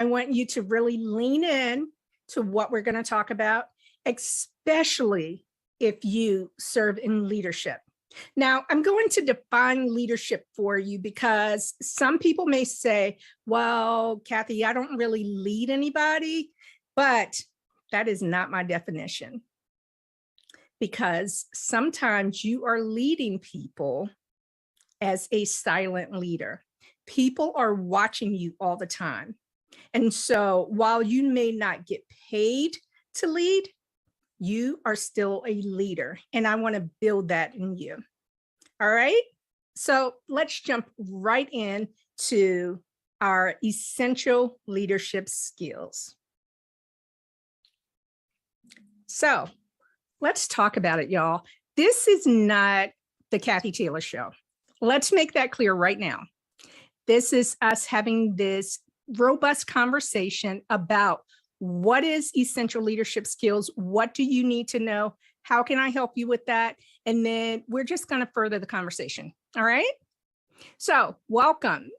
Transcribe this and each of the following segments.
I want you to really lean in to what we're going to talk about, especially if you serve in leadership. Now, I'm going to define leadership for you because some people may say, well, Kathy, I don't really lead anybody, but that is not my definition. Because sometimes you are leading people as a silent leader. People are watching you all the time. And so while you may not get paid to lead, you are still a leader. And I want to build that in you. All right. So let's jump right in to our essential leadership skills. So let's talk about it, y'all. This is not the Kathy Taylor Show. Let's make that clear right now. This is us having this robust conversation about what is essential leadership skills? What do you need to know? How can I help you with that? And then we're just going to further the conversation. All right. So welcome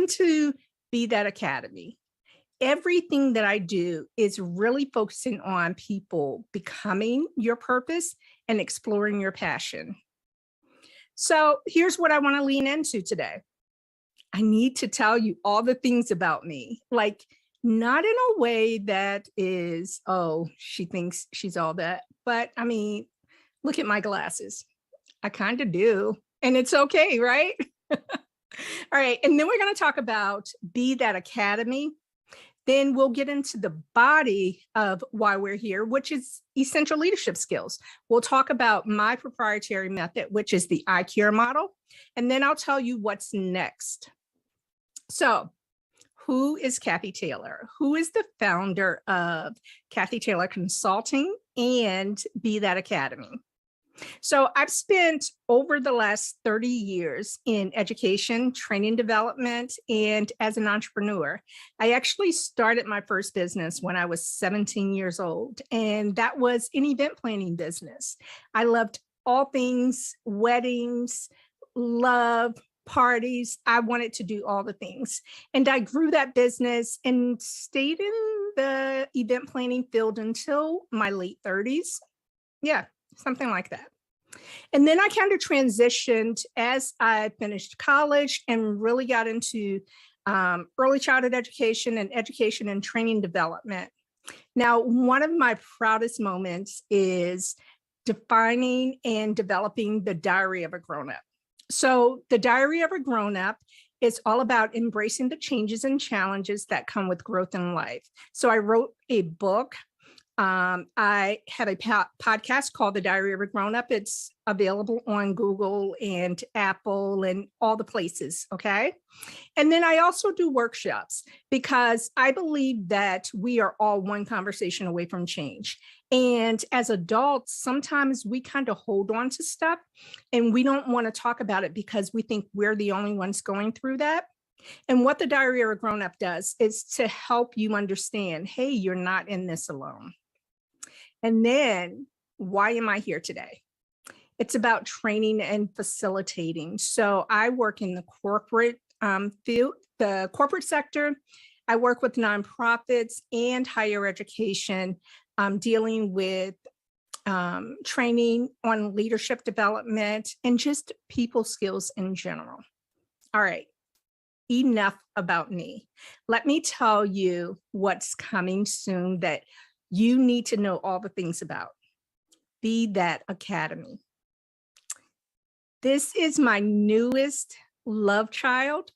to Be That Academy. Everything that I do is really focusing on people becoming your purpose and exploring your passion. So here's what I want to lean into today. I need to tell you all the things about me, like not in a way that is, oh, she thinks she's all that. But I mean, look at my glasses. I kind of do. And it's okay, right? All right. And then we're going to talk about Be That Academy. Then we'll get into the body of why we're here, which is essential leadership skills. We'll talk about my proprietary method, which is the ICARE model. And then I'll tell you what's next. So who is Kathy Taylor? Who is the founder of Kathy Taylor Consulting and Be That Academy? So I've spent over the last 30 years in education, training development, and as an entrepreneur. I actually started my first business when I was 17 years old, and that was an event planning business. I loved all things weddings, love, parties. I wanted to do all the things. And I grew that business and stayed in the event planning field until my late 30s. Yeah, something like that. And then I kind of transitioned as I finished college and really got into early childhood education and training development. Now, one of my proudest moments is defining and developing the Diary of a Grown-Up. So the Diary of a Grown-Up is all about embracing the changes and challenges that come with growth in life. So I wrote a book. I have a podcast called The Diary of a Grown-Up. It's available on Google and Apple and all the places, okay? And then I also do workshops because I believe that we are all one conversation away from change. And as adults, sometimes we kind of hold on to stuff and we don't want to talk about it because we think we're the only ones going through that. And what the Diary of a Grown-Up does is to help you understand, hey, you're not in this alone. And then why am I here today? It's about training and facilitating. So I work in the corporate field, the corporate sector. I work with nonprofits and higher education, dealing with training on leadership development and just people skills in general. All right, enough about me. Let me tell you what's coming soon that you need to know all the things about. Be That Academy. This is my newest love child.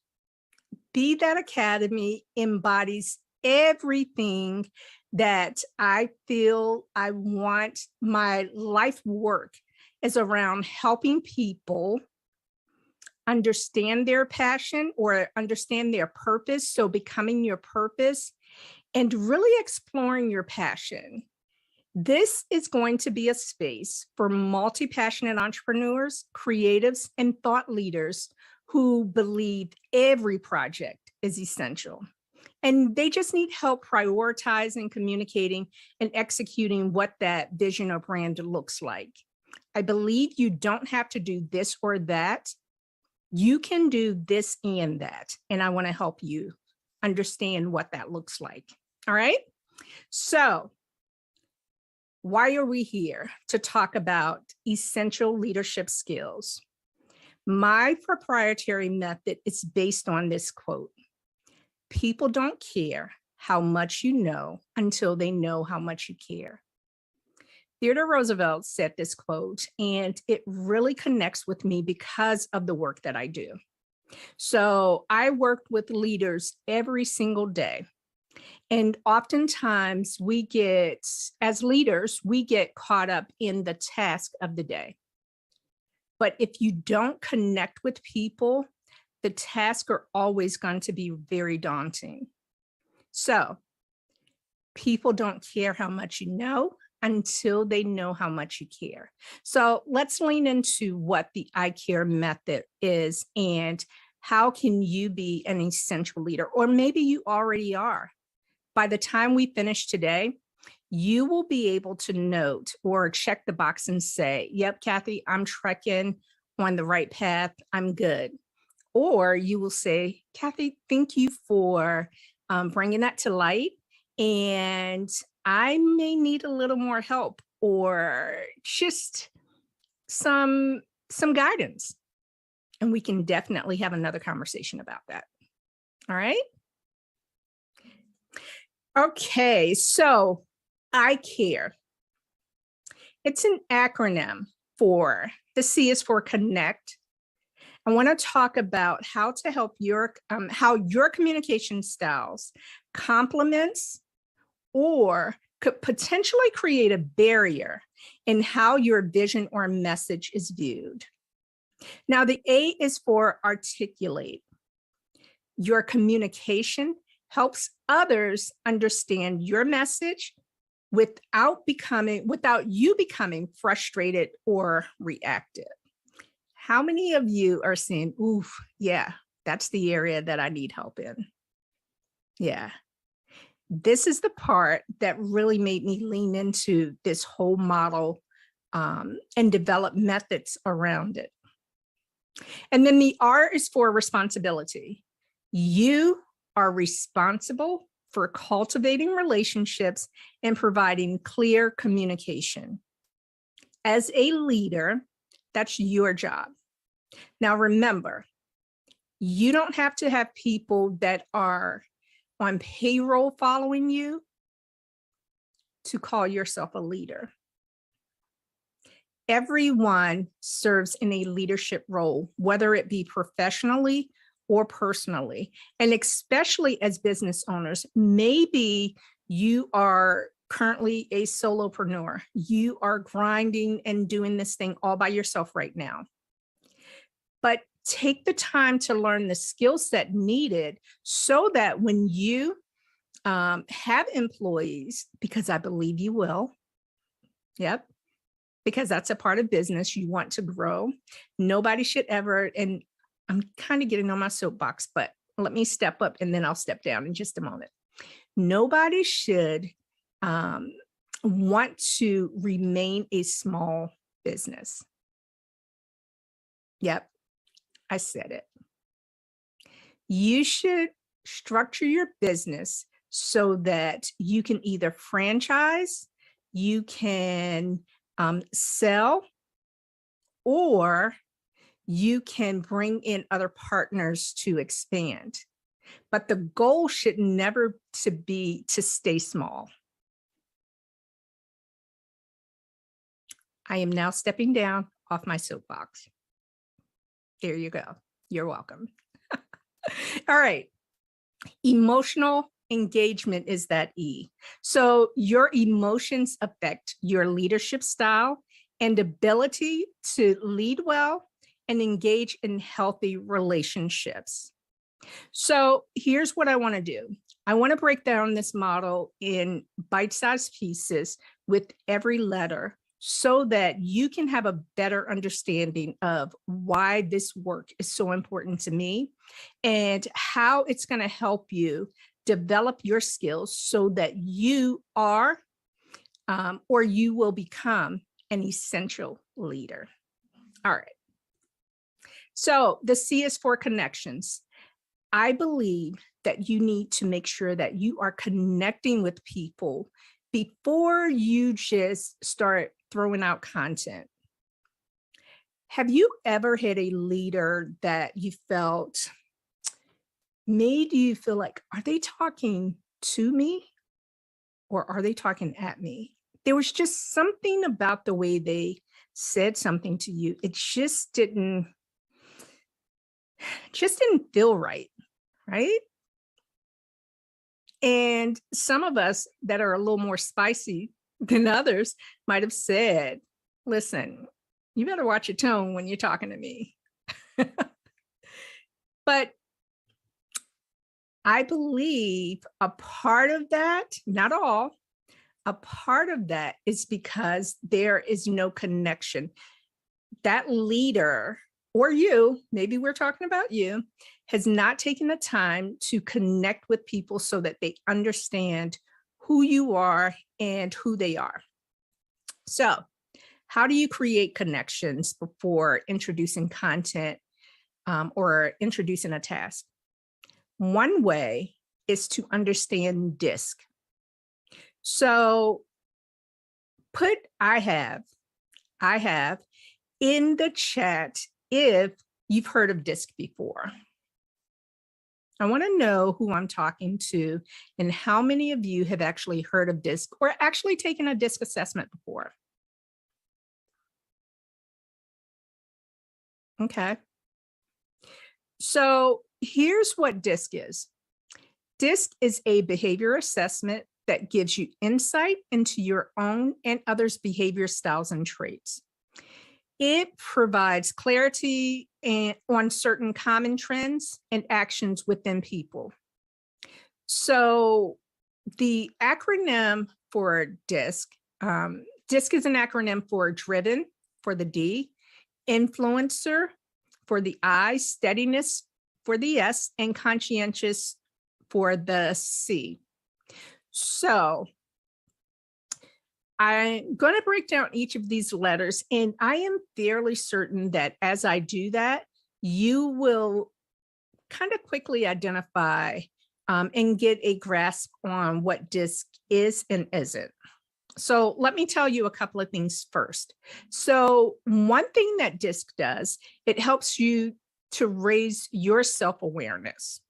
Be That Academy embodies everything that I feel I want my life work is around helping people understand their passion or understand their purpose. So becoming your purpose and really exploring your passion. This is going to be a space for multi-passionate entrepreneurs, creatives, and thought leaders who believe every project is essential. And they just need help prioritizing, communicating, and executing what that vision or brand looks like. I believe you don't have to do this or that. You can do this and that, and I want to help you understand what that looks like. All right. So why are we here? To talk about essential leadership skills. My proprietary method is based on this quote: people don't care how much you know until they know how much you care. Theodore Roosevelt said this quote, and it really connects with me because of the work that I do. So I work with leaders every single day. And oftentimes as leaders, we get caught up in the task of the day. But if you don't connect with people, the tasks are always going to be very daunting. So people don't care how much you know until they know how much you care. So let's lean into what the I Care method is and how can you be an essential leader, or maybe you already are. By the time we finish today, you will be able to note or check the box and say, yep, Kathy, I'm trekking on the right path. I'm good. Or you will say, Kathy, thank you for bringing that to light. And I may need a little more help or just some guidance. And we can definitely have another conversation about that. All right. Okay, so I Care. It's an acronym for, the C is for connect. I want to talk about how to help how your communication styles complements or could potentially create a barrier in how your vision or message is viewed. Now, the A is for articulate. Your communication helps others understand your message without you becoming frustrated or reactive. How many of you are saying, oof, yeah, that's the area that I need help in? Yeah. This is the part that really made me lean into this whole model and develop methods around it. And then the R is for responsibility. You are responsible for cultivating relationships and providing clear communication. As a leader, that's your job. Now, remember, you don't have to have people that are on payroll following you to call yourself a leader. Everyone serves in a leadership role, whether it be professionally or personally, and especially as business owners. Maybe you are currently a solopreneur. You are grinding and doing this thing all by yourself right now. But take the time to learn the skill set needed so that when you have employees, because I believe you will, yep, because that's a part of business, you want to grow. Nobody should ever, and I'm kind of getting on my soapbox, but let me step up and then I'll step down in just a moment. Nobody should want to remain a small business. Yep, I said it. You should structure your business so that you can either franchise, you can sell, or you can bring in other partners to expand. But the goal should never be to stay small. I am now stepping down off my soapbox. There you go. You're welcome. All right. Emotional engagement is that E. So your emotions affect your leadership style and ability to lead well and engage in healthy relationships. So here's what I want to do. I want to break down this model in bite-sized pieces with every letter so that you can have a better understanding of why this work is so important to me and how it's going to help you develop your skills so that you are or you will become an essential leader. All right. So the C is for connections. I believe that you need to make sure that you are connecting with people before you just start throwing out content. Have you ever had a leader that you felt made you feel like, are they talking to me or are they talking at me? There was just something about the way they said something to you. It just didn't feel right, right? And some of us that are a little more spicy than others might have said, listen, you better watch your tone when you're talking to me. But I believe a part of that, not all, a part of that is because there is no connection. That leader, or you, maybe we're talking about you, has not taken the time to connect with people so that they understand who you are and who they are. So, how do you create connections before introducing content or introducing a task? One way is to understand DISC. So put I have in the chat if you've heard of DISC before. I want to know who I'm talking to and how many of you have actually heard of DISC or actually taken a DISC assessment before. Okay. So here's what DISC is. DISC is a behavior assessment that gives you insight into your own and others' behavior styles and traits. It provides clarity on certain common trends and actions within people. So the acronym for DISC, DISC is an acronym for driven, for the D, influencer, for the I, steadiness, for the S, and conscientious, for the C. So I'm going to break down each of these letters, and I am fairly certain that as I do that, you will kind of quickly identify and get a grasp on what DISC is and isn't. So let me tell you a couple of things first. So one thing that DISC does, it helps you to raise your self-awareness,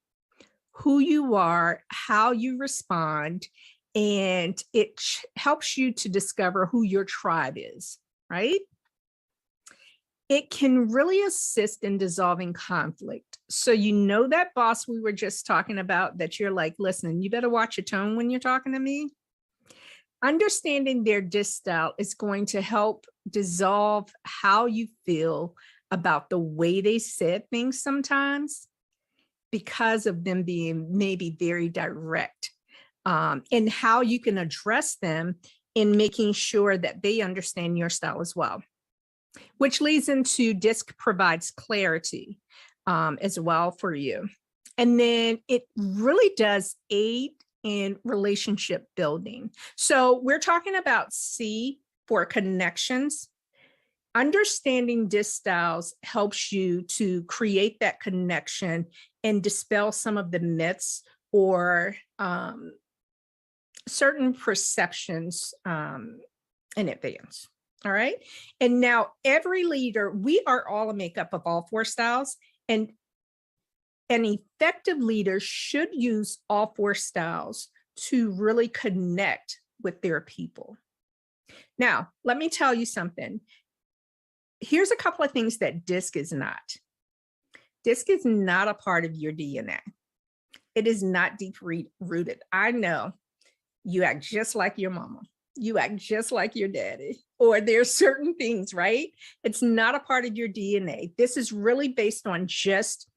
who you are, how you respond, and it helps you to discover who your tribe is, right? It can really assist in dissolving conflict. So you know that boss we were just talking about that you're like, listen, you better watch your tone when you're talking to me. Understanding their DISC style is going to help dissolve how you feel about the way they said things sometimes because of them being maybe very direct, and how you can address them in making sure that they understand your style as well, which leads into DISC provides clarity as well for you. And then it really does aid in relationship building. So we're talking about C for connections. Understanding DISC styles helps you to create that connection and dispel some of the myths or certain perceptions in advance. All right. And now every leader, we are all a makeup of all four styles, and an effective leader should use all four styles to really connect with their people. Now, let me tell you something. Here's a couple of things that DISC is not. DISC is not a part of your DNA. It is not deep rooted. I know you act just like your mama. You act just like your daddy, or there's certain things, right? It's not a part of your DNA. This is really based on just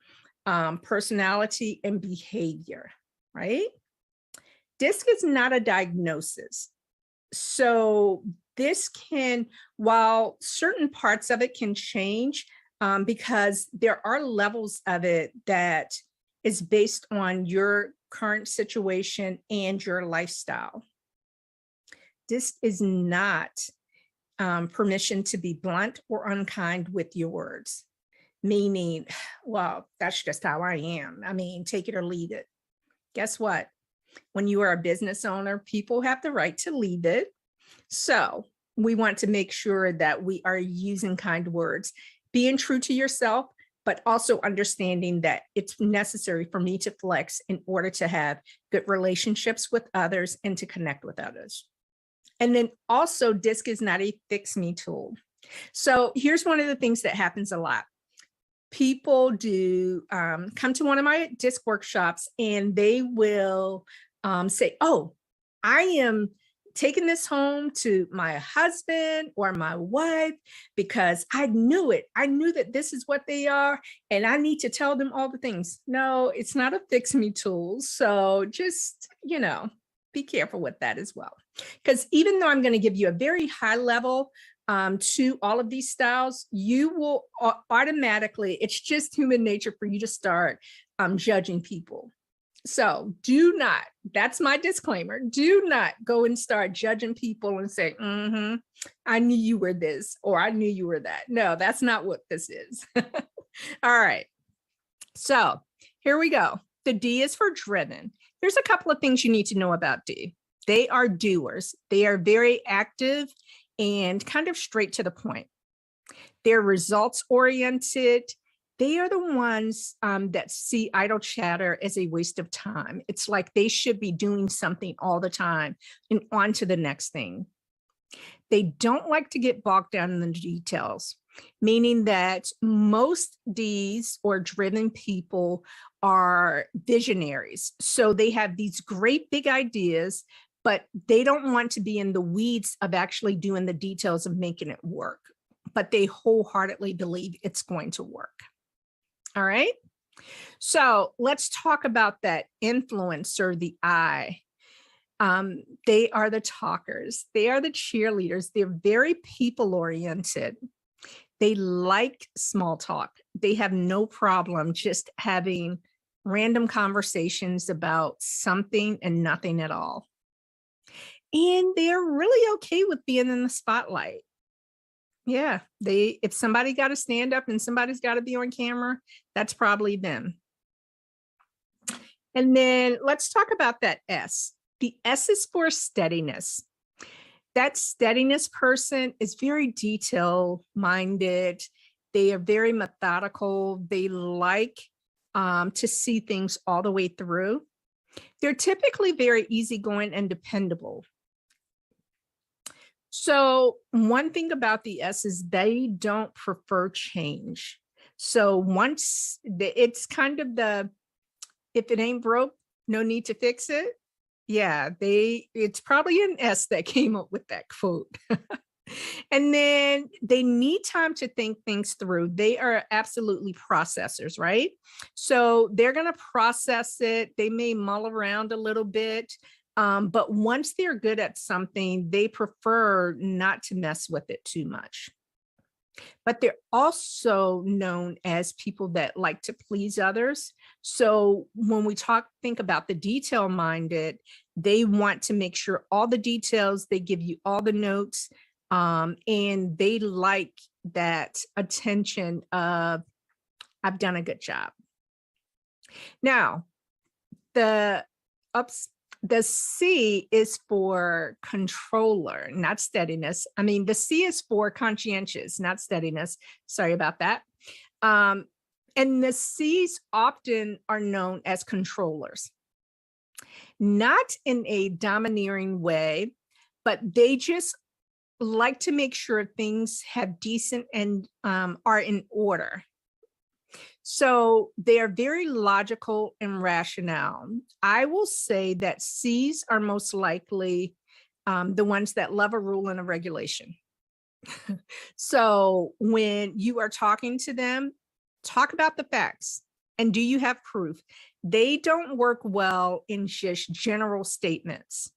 personality and behavior, right? DISC is not a diagnosis. So this can, while certain parts of it can change, because there are levels of it that is based on your current situation and your lifestyle. DISC is not permission to be blunt or unkind with your words, meaning, well, that's just how I am. I mean, take it or leave it. Guess what? When you are a business owner, people have the right to leave it. So we want to make sure that we are using kind words, being true to yourself, but also understanding that it's necessary for me to flex in order to have good relationships with others and to connect with others. And then also, DISC is not a fix me tool. So here's one of the things that happens a lot. People do come to one of my DISC workshops and they will say, oh, I am taking this home to my husband or my wife because I knew it. I knew that this is what they are and I need to tell them all the things. No, it's not a fix me tool. So just, be careful with that as well. Because even though I'm going to give you a very high level to all of these styles, you will automatically, it's just human nature for you to start judging people. So do not, that's my disclaimer, do not go and start judging people and say, I knew you were this, or I knew you were that. No, that's not what this is. All right. So here we go. The D is for driven. There's a couple of things you need to know about D. They are doers. They are very active and kind of straight to the point. They're results oriented. They are the ones that see idle chatter as a waste of time. It's like they should be doing something all the time and on to the next thing. They don't like to get bogged down in the details, meaning that most Ds or driven people are visionaries. So they have these great big ideas, but they don't want to be in the weeds of actually doing the details of making it work, but they wholeheartedly believe it's going to work. All right. So let's talk about that influencer, the I. They are the talkers. They are the cheerleaders. They're very people oriented. They like small talk. They have no problem just having random conversations about something and nothing at all. And they're really okay with being in the spotlight. Yeah, if somebody got to stand up and somebody's got to be on camera, that's probably them. And then let's talk about that S. The S is for steadiness. That steadiness person is very detail minded. They are very methodical. They like to see things all the way through. They're typically very easygoing and dependable. So one thing about the S is they don't prefer change. So once it's kind of if it ain't broke, no need to fix it. Yeah, it's probably an S that came up with that quote. And then they need time to think things through. They are absolutely processors, right? So they're going to process it. They may mull around a little bit. But once they're good at something, they prefer not to mess with it too much. But they're also known as people that like to please others. So when we think about the detail minded, they want to make sure all the details, they give you all the notes, and they like that attention of, I've done a good job. Now, the C is for controller, not steadiness. I mean, the C is for conscientious, not steadiness. Sorry about that. And the C's often are known as controllers, not in a domineering way, but they just like to make sure things have decent and are in order. So they are very logical and rational. I will say that C's are most likely the ones that love a rule and a regulation. So when you are talking to them, talk about the facts. And do you have proof? They don't work well in just general statements.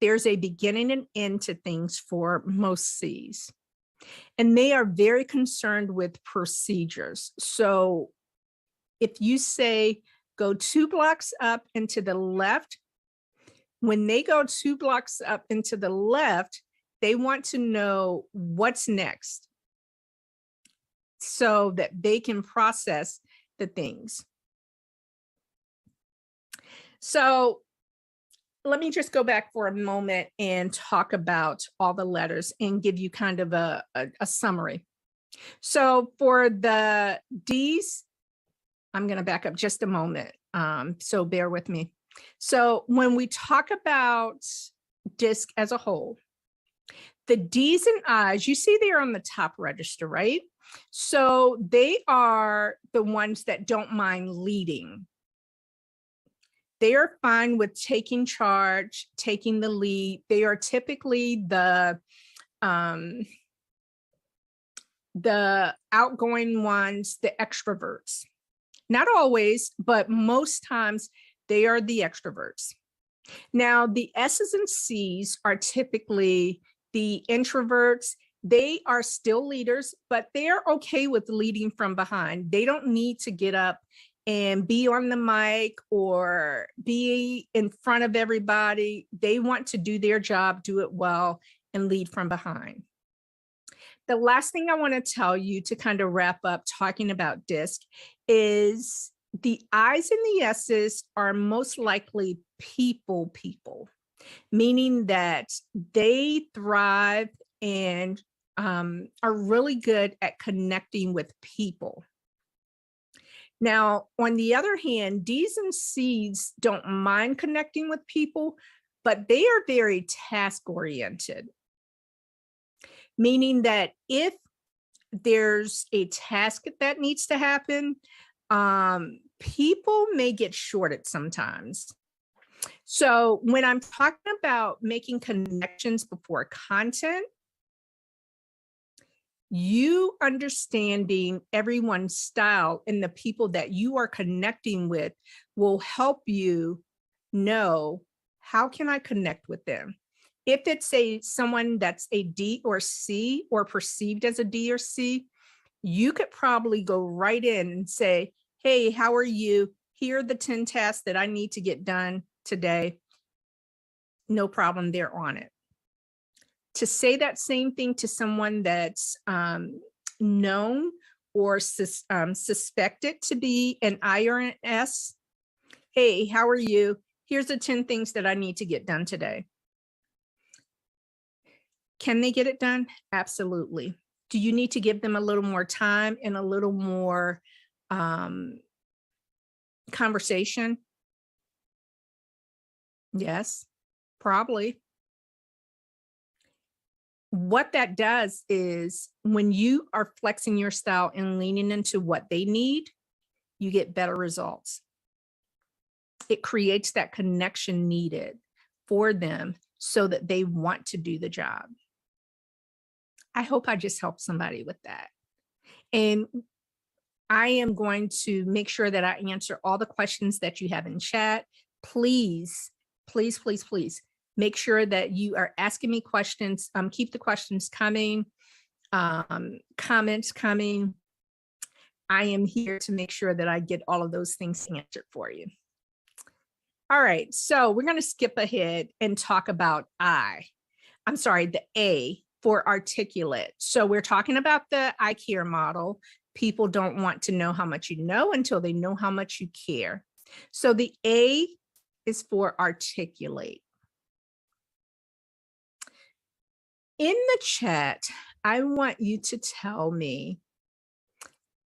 There's a beginning and end to things for most C's. And they are very concerned with procedures. So if you say, go 2 blocks up and to the left, when they go 2 blocks up and to the left, they want to know what's next so that they can process the things. So let me just go back for a moment and talk about all the letters and give you kind of a summary. So for the D's, I'm going to back up just a moment. So bear with me. So when we talk about DISC as a whole, the D's and I's, you see they're on the top register, right? So they are the ones that don't mind leading. They are fine with taking charge, taking the lead. They are typically the outgoing ones, the extroverts. Not always, but most times they are the extroverts. Now, the S's and C's are typically the introverts. They are still leaders, but they're okay with leading from behind. They don't need to get up and be on the mic or be in front of everybody. They want to do their job, do it well, and lead from behind. The last thing I want to tell you to kind of wrap up talking about DISC is the I's and the S's are most likely people, meaning that they thrive and are really good at connecting with people. Now, on the other hand, D's and C's don't mind connecting with people, but they are very task oriented, meaning that if there's a task that needs to happen, people may get shorted sometimes. So when I'm talking about making connections before content, you understanding everyone's style and the people that you are connecting with will help you know, how can I connect with them? If it's someone that's a D or C or perceived as a D or C, you could probably go right in and say, hey, how are you? Here are the 10 tasks that I need to get done today. No problem, they're on it. To say that same thing to someone that's known or suspected to be an I or an S, hey, how are you? Here's the 10 things that I need to get done today. Can they get it done? Absolutely. Do you need to give them a little more time and a little more conversation? Yes, probably. What that does is when you are flexing your style and leaning into what they need, you get better results. It creates that connection needed for them so that they want to do the job. I hope I just helped somebody with that. And I am going to make sure that I answer all the questions that you have in chat. Please, please, please, please make sure that you are asking me questions. Keep the questions coming, comments coming. I am here to make sure that I get all of those things answered for you. All right, so we're going to skip ahead and talk about the A for articulate. So we're talking about the I care model. People don't want to know how much you know until they know how much you care. So the A is for articulate. In the chat, I want you to tell me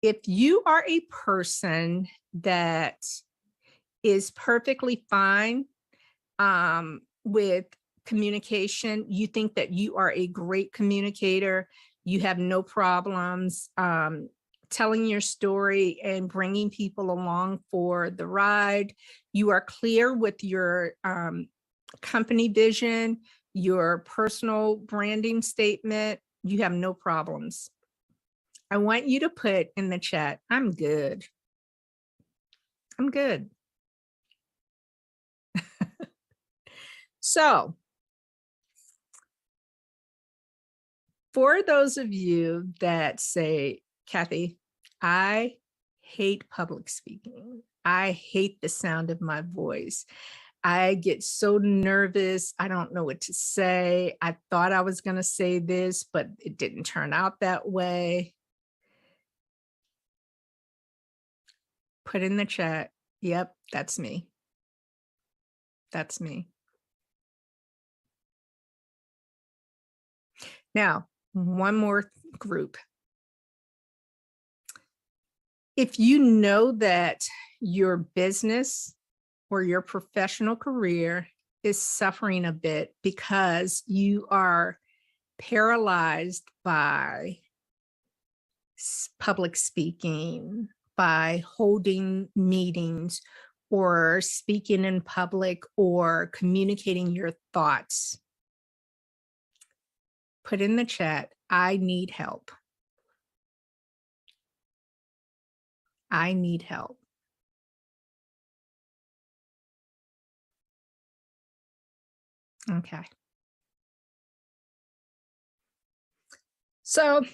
if you are a person that is perfectly fine with communication, you think that you are a great communicator, you have no problems telling your story and bringing people along for the ride, you are clear with your company vision, your personal branding statement, you have no problems. I want you to put in the chat, I'm good. I'm good. So for those of you that say, Kathy, I hate public speaking. I hate the sound of my voice. I get so nervous. I don't know what to say. I thought I was going to say this, but it didn't turn out that way. Put in the chat. Yep, that's me. That's me. Now, one more group. If you know that your business or your professional career is suffering a bit because you are paralyzed by public speaking, by holding meetings or speaking in public or communicating your thoughts, put in the chat, I need help. I need help. Okay. So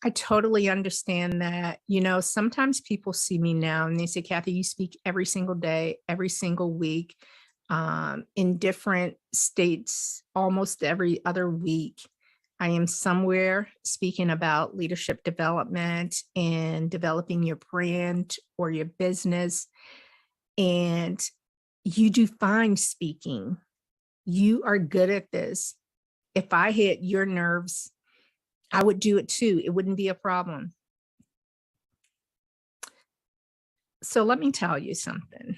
I totally understand that, sometimes people see me now and they say, Kathy, you speak every single day, every single week, in different states, almost every other week. I am somewhere speaking about leadership development and developing your brand or your business. And you do fine speaking. You are good at this. If I hit your nerves, I would do it too. It wouldn't be a problem. So let me tell you something.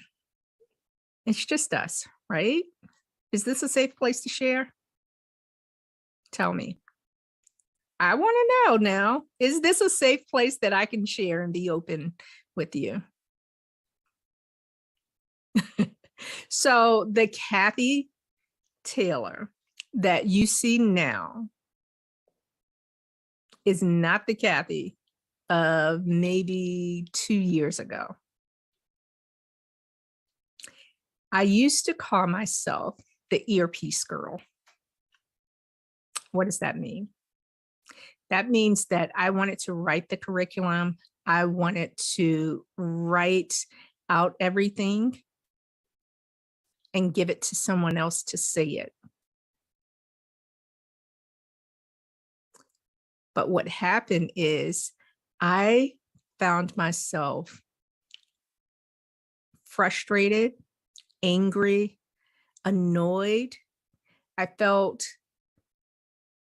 It's just us, right? Is this a safe place to share? Tell me. I want to know now, is this a safe place that I can share and be open with you? So the Kathy Taylor that you see now is not the Kathy of maybe 2 years ago. I used to call myself the earpiece girl. What does that mean? That means that I wanted to write the curriculum. I wanted to write out everything and give it to someone else to say it. But what happened is I found myself frustrated, angry, annoyed. I felt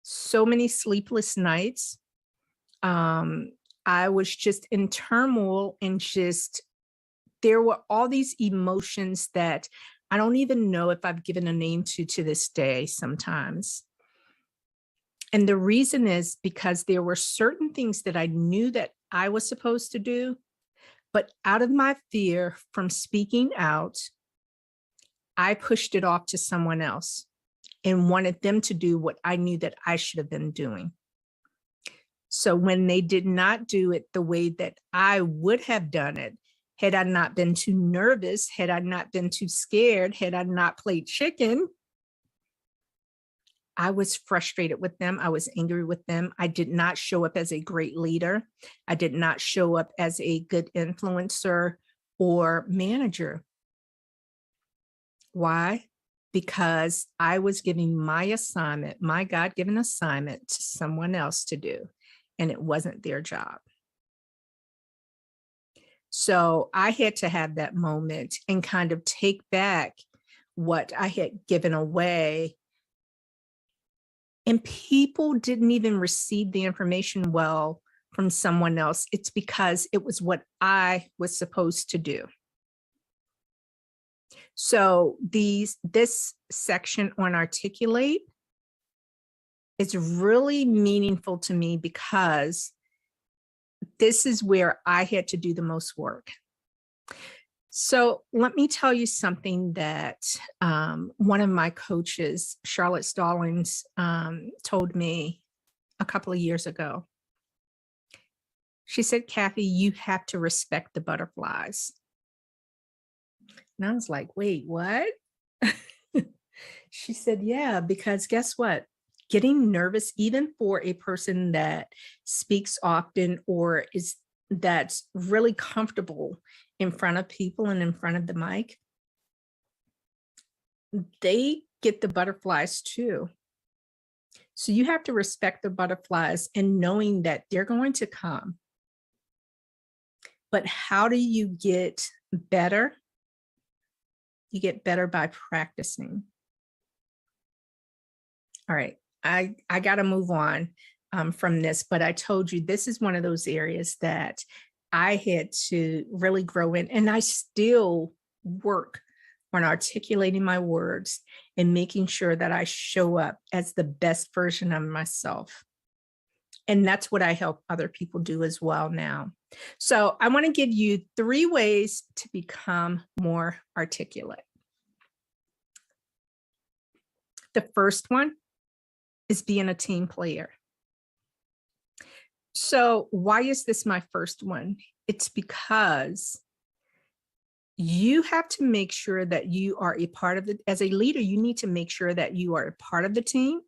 so many sleepless nights. I was just in turmoil and there were all these emotions that I don't even know if I've given a name to this day sometimes. And the reason is because there were certain things that I knew that I was supposed to do, but out of my fear from speaking out, I pushed it off to someone else and wanted them to do what I knew that I should have been doing. So when they did not do it the way that I would have done it, had I not been too nervous, had I not been too scared, had I not played chicken, I was frustrated with them. I was angry with them. I did not show up as a great leader. I did not show up as a good influencer or manager. Why? Because I was giving my assignment, my God-given assignment, to someone else to do, and it wasn't their job. So I had to have that moment and kind of take back what I had given away. And people didn't even receive the information well from someone else. It's because it was what I was supposed to do. So this section on articulate is really meaningful to me because this is where I had to do the most work. So let me tell you something that one of my coaches, Charlotte Stallings, told me a couple of years ago. She said, Kathy, you have to respect the butterflies. And I was like, wait, what? She said, yeah, because guess what? Getting nervous, even for a person that speaks often or that's really comfortable in front of people and in front of the mic, they get the butterflies too. So you have to respect the butterflies and knowing that they're going to come. But how do you get better? You get better by practicing. All right, I got to move on from this, but I told you this is one of those areas that I had to really grow in, and I still work on articulating my words and making sure that I show up as the best version of myself. And that's what I help other people do as well now. So I want to give you 3 ways to become more articulate. The first one is being a team player. So why is this my first one? It's because you have to make sure that you are a part of it. As a leader, you need to make sure that you are a part of the team,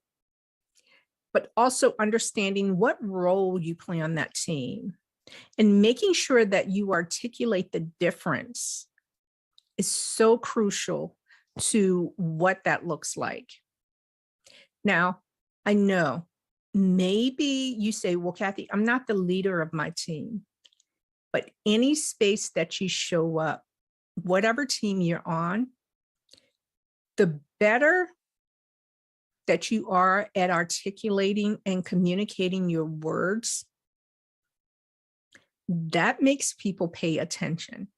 but also understanding what role you play on that team and making sure that you articulate the difference is so crucial to what that looks like. Now, I know maybe you say, well, Kathy, I'm not the leader of my team, but any space that you show up, whatever team you're on, the better that you are at articulating and communicating your words, that makes people pay attention.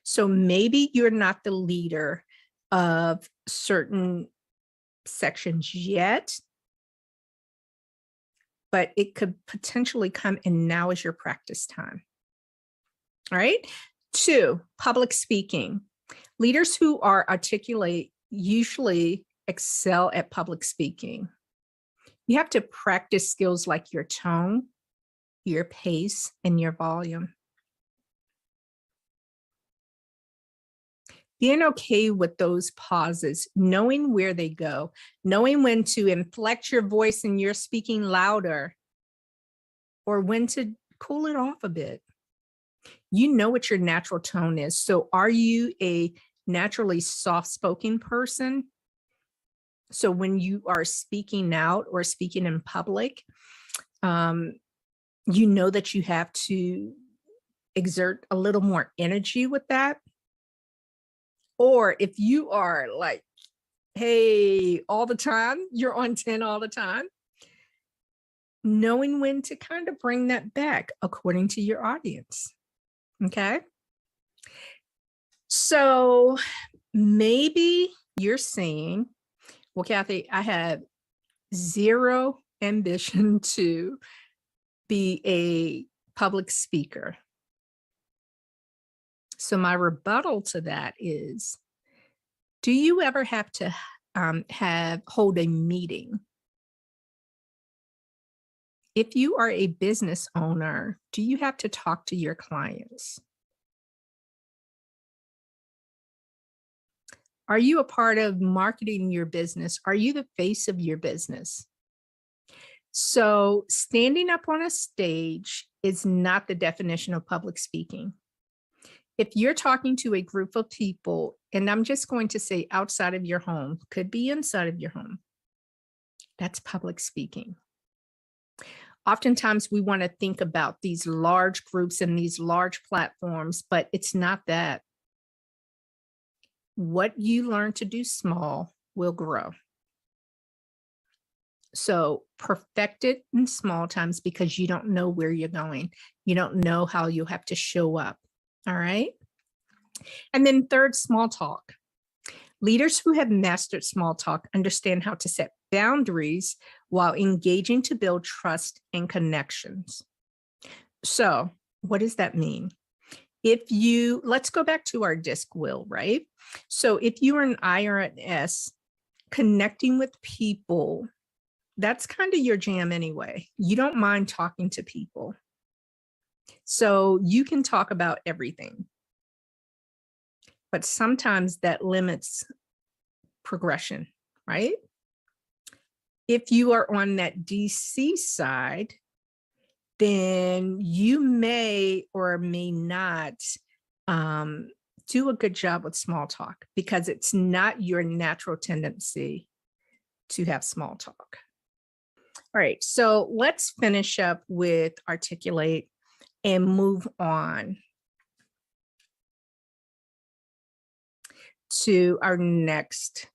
So maybe you're not the leader of certain sections yet, but it could potentially come, and now is your practice time. All right. 2, public speaking. Leaders who are articulate usually excel at public speaking. You have to practice skills like your tone, your pace, and your volume. Being okay with those pauses, knowing where they go, knowing when to inflect your voice and you're speaking louder, or when to cool it off a bit. You know what your natural tone is. So are you a naturally soft-spoken person? So when you are speaking out or speaking in public, you know that you have to exert a little more energy with that. Or if you are like, hey, all the time, you're on 10 all the time, knowing when to kind of bring that back according to your audience. Okay. So maybe you're saying, well, Kathy, I have zero ambition to be a public speaker. So my rebuttal to that is, do you ever have to hold a meeting? If you are a business owner, do you have to talk to your clients? Are you a part of marketing your business? Are you the face of your business? So standing up on a stage is not the definition of public speaking. If you're talking to a group of people, and I'm just going to say outside of your home, could be inside of your home, that's public speaking. Oftentimes we want to think about these large groups and these large platforms, but it's not that. What you learn to do small will grow. So perfect it in small times, because you don't know where you're going. You don't know how you'll have to show up. All right. And then 3rd, small talk. Leaders who have mastered small talk understand how to set boundaries while engaging to build trust and connections. So what does that mean? Let's go back to our DISC wheel, right? So if you are an I or an S, connecting with people, that's kind of your jam anyway. You don't mind talking to people. So you can talk about everything. But sometimes that limits progression, right? If you are on that DC side, then you may or may not do a good job with small talk, because it's not your natural tendency to have small talk. All right, so let's finish up with articulate and move on. to our next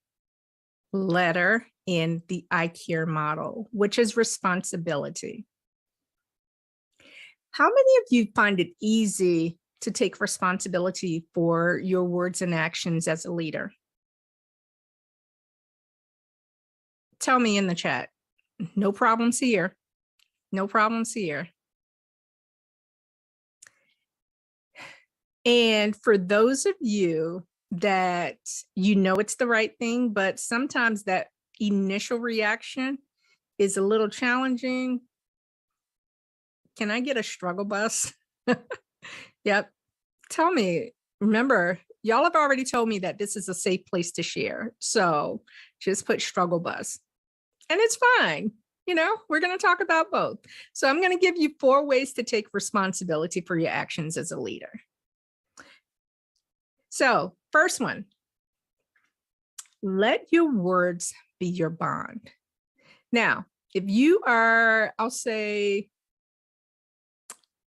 letter in the ICARE model, which is responsibility. How many of you find it easy to take responsibility for your words and actions as a leader? Tell me in the chat. No problems here. No problems here. And for those of you that you know it's the right thing, but sometimes that initial reaction is a little challenging, can I get a struggle bus? Yep. Tell me. Remember, y'all have already told me that this is a safe place to share. So just put struggle bus. And it's fine. You know, we're going to talk about both. So I'm going to give you 4 ways to take responsibility for your actions as a leader. So first one, let your words be your bond. Now, if you are, I'll say,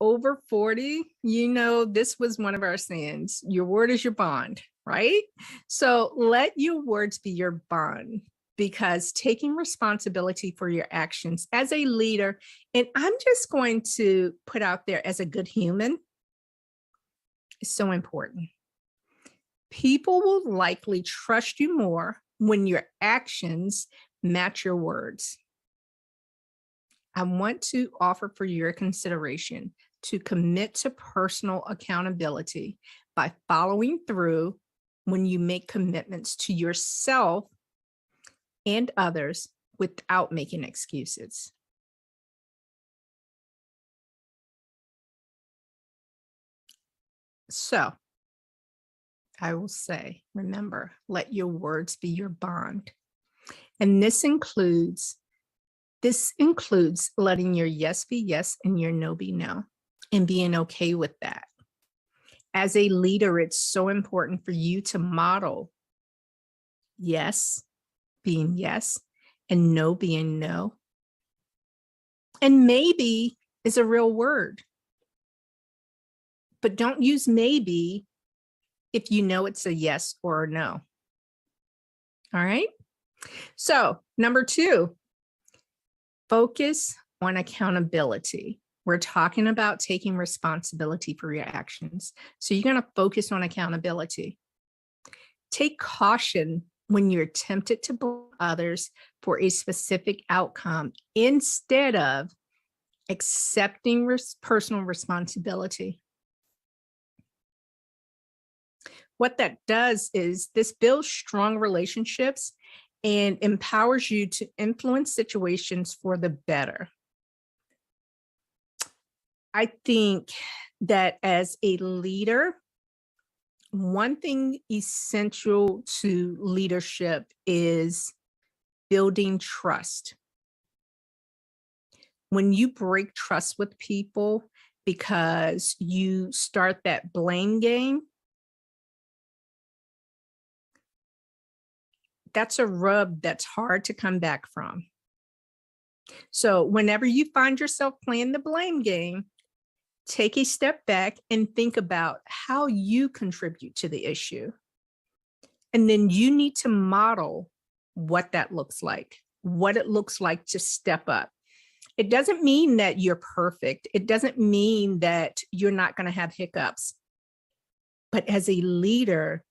over 40, you know, this was one of our sayings, your word is your bond, right? So let your words be your bond, because taking responsibility for your actions as a leader, and I'm just going to put out there as a good human, is so important. People will likely trust you more when your actions match your words. I want to offer for your consideration to commit to personal accountability by following through when you make commitments to yourself and others without making excuses. So I will say, remember, let your words be your bond. And this includes letting your yes be yes and your no be no, and being okay with that. As a leader, it's so important for you to model yes being yes and no being no. And maybe is a real word, but don't use maybe if you know it's a yes or a no. All right. So number 2, focus on accountability. We're talking about taking responsibility for your actions. So you're going to focus on accountability. Take caution when you're tempted to blame others for a specific outcome instead of accepting personal responsibility. What that does is this builds strong relationships and empowers you to influence situations for the better. I think that as a leader, one thing essential to leadership is building trust. When you break trust with people because you start that blame game, that's a rub that's hard to come back from. So whenever you find yourself playing the blame game, take a step back and think about how you contribute to the issue. And then you need to model what that looks like, what it looks like to step up. It doesn't mean that you're perfect. It doesn't mean that you're not going to have hiccups. But as a leader,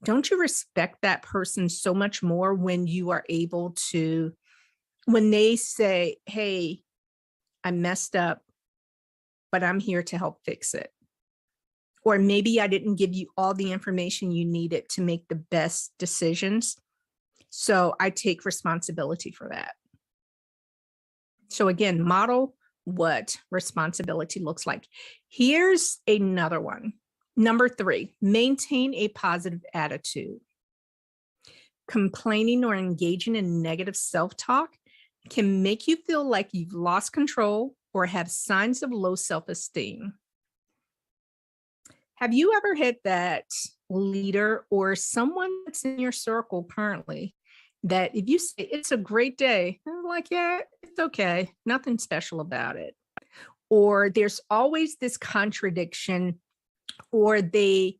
don't you respect that person so much more when you are able to, when they say, hey, I messed up, but I'm here to help fix it. Or maybe I didn't give you all the information you needed to make the best decisions. So I take responsibility for that. So again, model what responsibility looks like. Here's another one. Number 3, maintain a positive attitude. Complaining or engaging in negative self-talk can make you feel like you've lost control or have signs of low self-esteem. Have you ever had that leader or someone that's in your circle currently that if you say it's a great day, they're like, yeah, it's okay, nothing special about it? Or there's always this contradiction, or they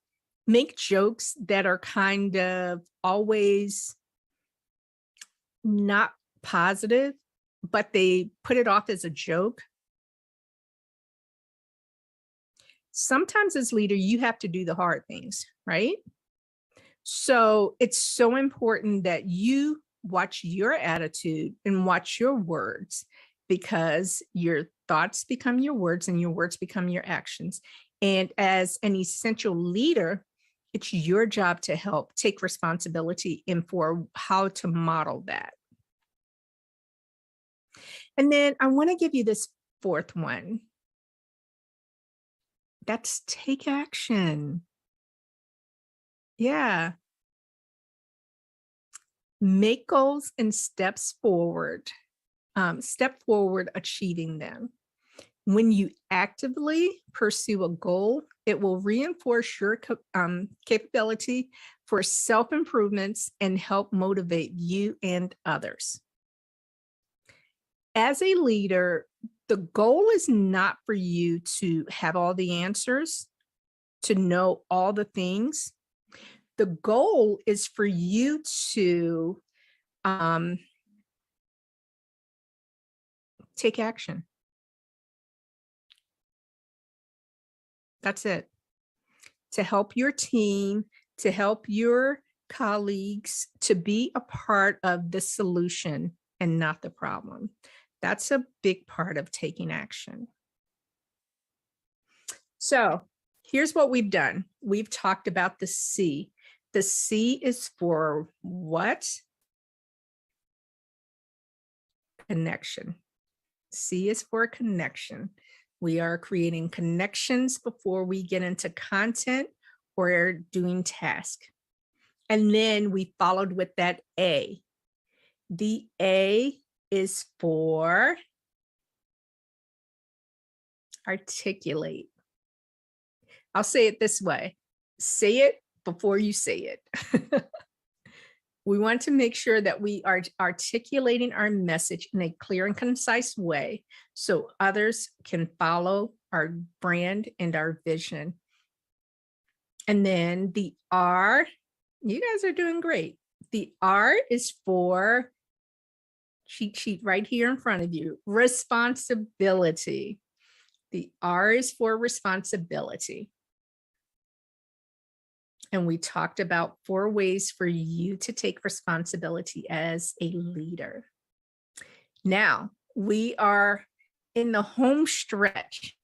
make jokes that are kind of always not positive, but they put it off as a joke. Sometimes as leader, you have to do the hard things, right? So it's so important that you watch your attitude and watch your words, because your thoughts become your words and your words become your actions. And as an essential leader, it's your job to help take responsibility and for how to model that. And then I want to give you this fourth one. That's take action. Yeah. Make goals and steps forward. Step forward achieving them. When you actively pursue a goal, it will reinforce your capability for self-improvements and help motivate you and others. As a leader, the goal is not for you to have all the answers, to know all the things. The goal is for you to take action. That's it. To help your team, to help your colleagues, to be a part of the solution and not the problem. That's a big part of taking action. So here's what we've done. We've talked about the C. The C is for what? Connection. C is for connection. We are creating connections before we get into content or doing task. And then we followed with that A. The A is for articulate. I'll say it this way. Say it before you say it. We want to make sure that we are articulating our message in a clear and concise way so others can follow our brand and our vision. And then the R, you guys are doing great. The R is for cheat sheet right here in front of you, responsibility. The R is for responsibility. And we talked about 4 ways for you to take responsibility as a leader. Now, we are in the home stretch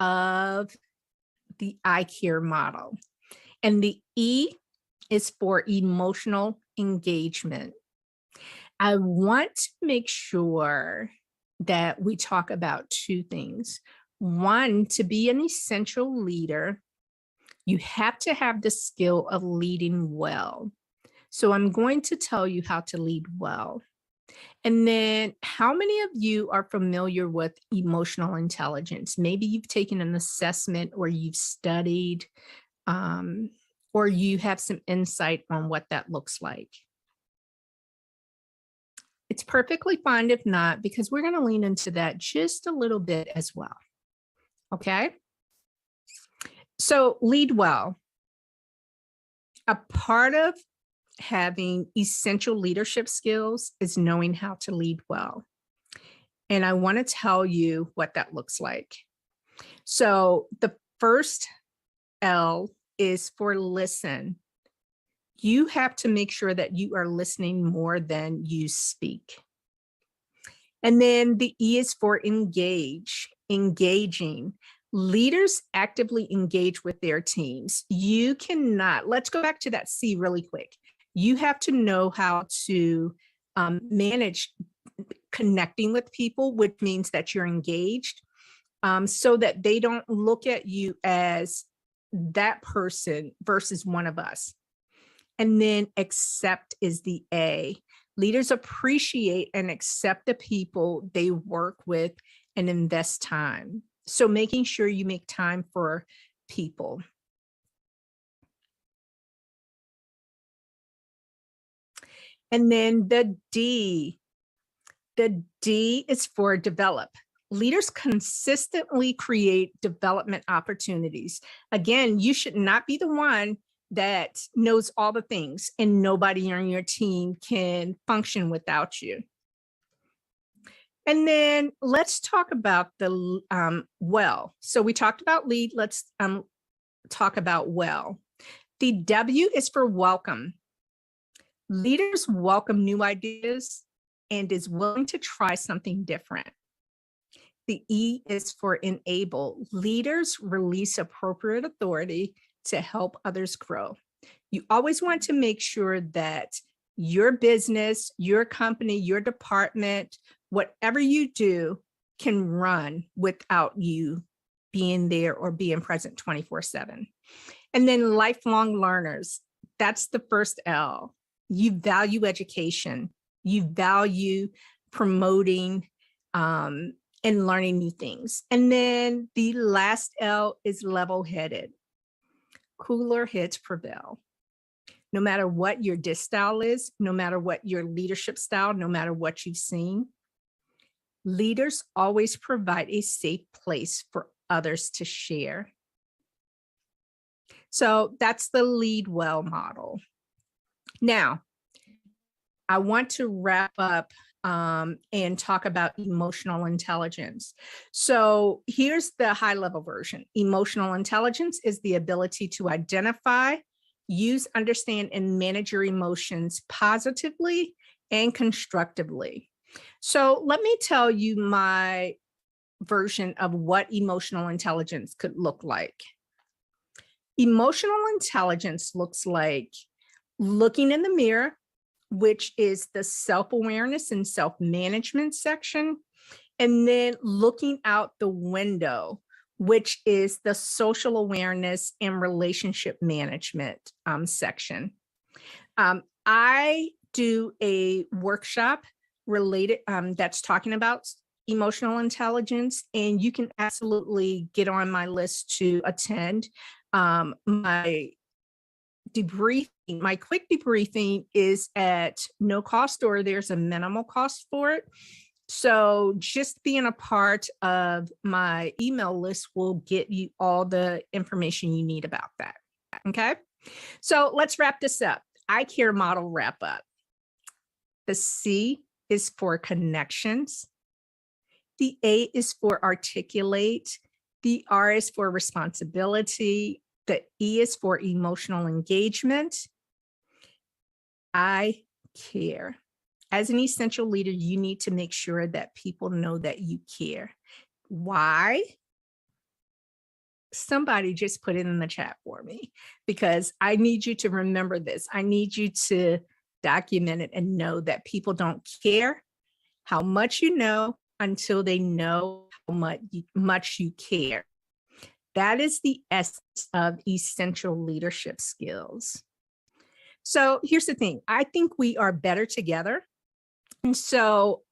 of the I-CARE model. And the E is for emotional engagement. I want to make sure that we talk about 2 things. One, to be an essential leader, you have to have the skill of leading well. So I'm going to tell you how to lead well. And then how many of you are familiar with emotional intelligence? Maybe you've taken an assessment or you've studied, or you have some insight on what that looks like. It's perfectly fine if not, because we're going to lean into that just a little bit as well. Okay? So lead well. A part of having essential leadership skills is knowing how to lead well. And I want to tell you what that looks like. So the first L is for listen. You have to make sure that you are listening more than you speak. And then the E is for engage, engaging. Leaders actively engage with their teams. You cannot, let's go back to that C really quick. You have to know how to manage connecting with people, which means that you're engaged, so that they don't look at you as that person versus one of us. And then accept is the A. Leaders appreciate and accept the people they work with and invest time. So making sure you make time for people. And then the D is for develop. Leaders consistently create development opportunities. Again, you should not be the one that knows all the things and nobody on your team can function without you. And then let's talk about the well. So we talked about lead. Let's talk about well. The W is for welcome. Leaders welcome new ideas and is willing to try something different. The E is for enable. Leaders release appropriate authority to help others grow. You always want to make sure that your business, your company, your department, whatever you do can run without you being there or being present 24/7. And then lifelong learners, that's the first L. You value education, you value promoting and learning new things. And then the last L is level-headed. Cooler heads prevail. No matter what your DISC style is, no matter what your leadership style, no matter what you've seen, leaders always provide a safe place for others to share. So that's the lead well model. Now, I want to wrap up and talk about emotional intelligence. So here's the high level version. Emotional intelligence is the ability to identify, use, understand, and manage your emotions positively and constructively. So let me tell you my version of what emotional intelligence could look like. Emotional intelligence looks like looking in the mirror, which is the self-awareness and self-management section, and then looking out the window, which is the social awareness and relationship management section. I do a workshop related that's talking about emotional intelligence, and you can absolutely get on my list to attend. My quick debriefing is at no cost, or there's a minimal cost for it. So just being a part of my email list will get you all the information you need about that. Okay. So let's wrap this up. I Care model wrap up. The C is for connections. The A is for articulate. The R is for responsibility. The E is for emotional engagement. I care. As an essential leader, you need to make sure that people know that you care. Why? Somebody just put it in the chat for me, because I need you to remember this. I need you to document it and know that people don't care how much you know until they know how much you care. That is the essence of essential leadership skills. So here's the thing. I think we are better together. And so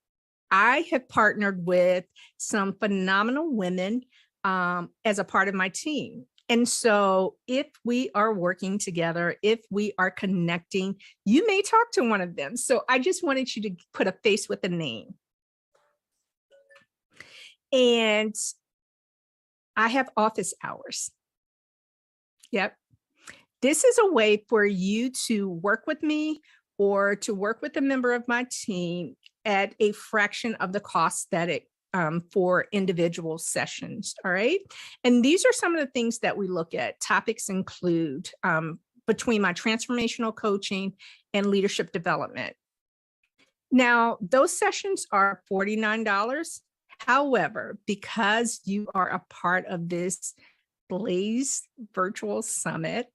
I have partnered with some phenomenal women as a part of my team. And so if we are working together, if we are connecting, you may talk to one of them. So I just wanted you to put a face with a name. And I have office hours. Yep. This is a way for you to work with me or to work with a member of my team at a fraction of the cost that it for individual sessions. All right. And these are some of the things that we look at. Topics include between my transformational coaching and leadership development. Now, those sessions are $49. However, because you are a part of this Blaze Virtual Summit,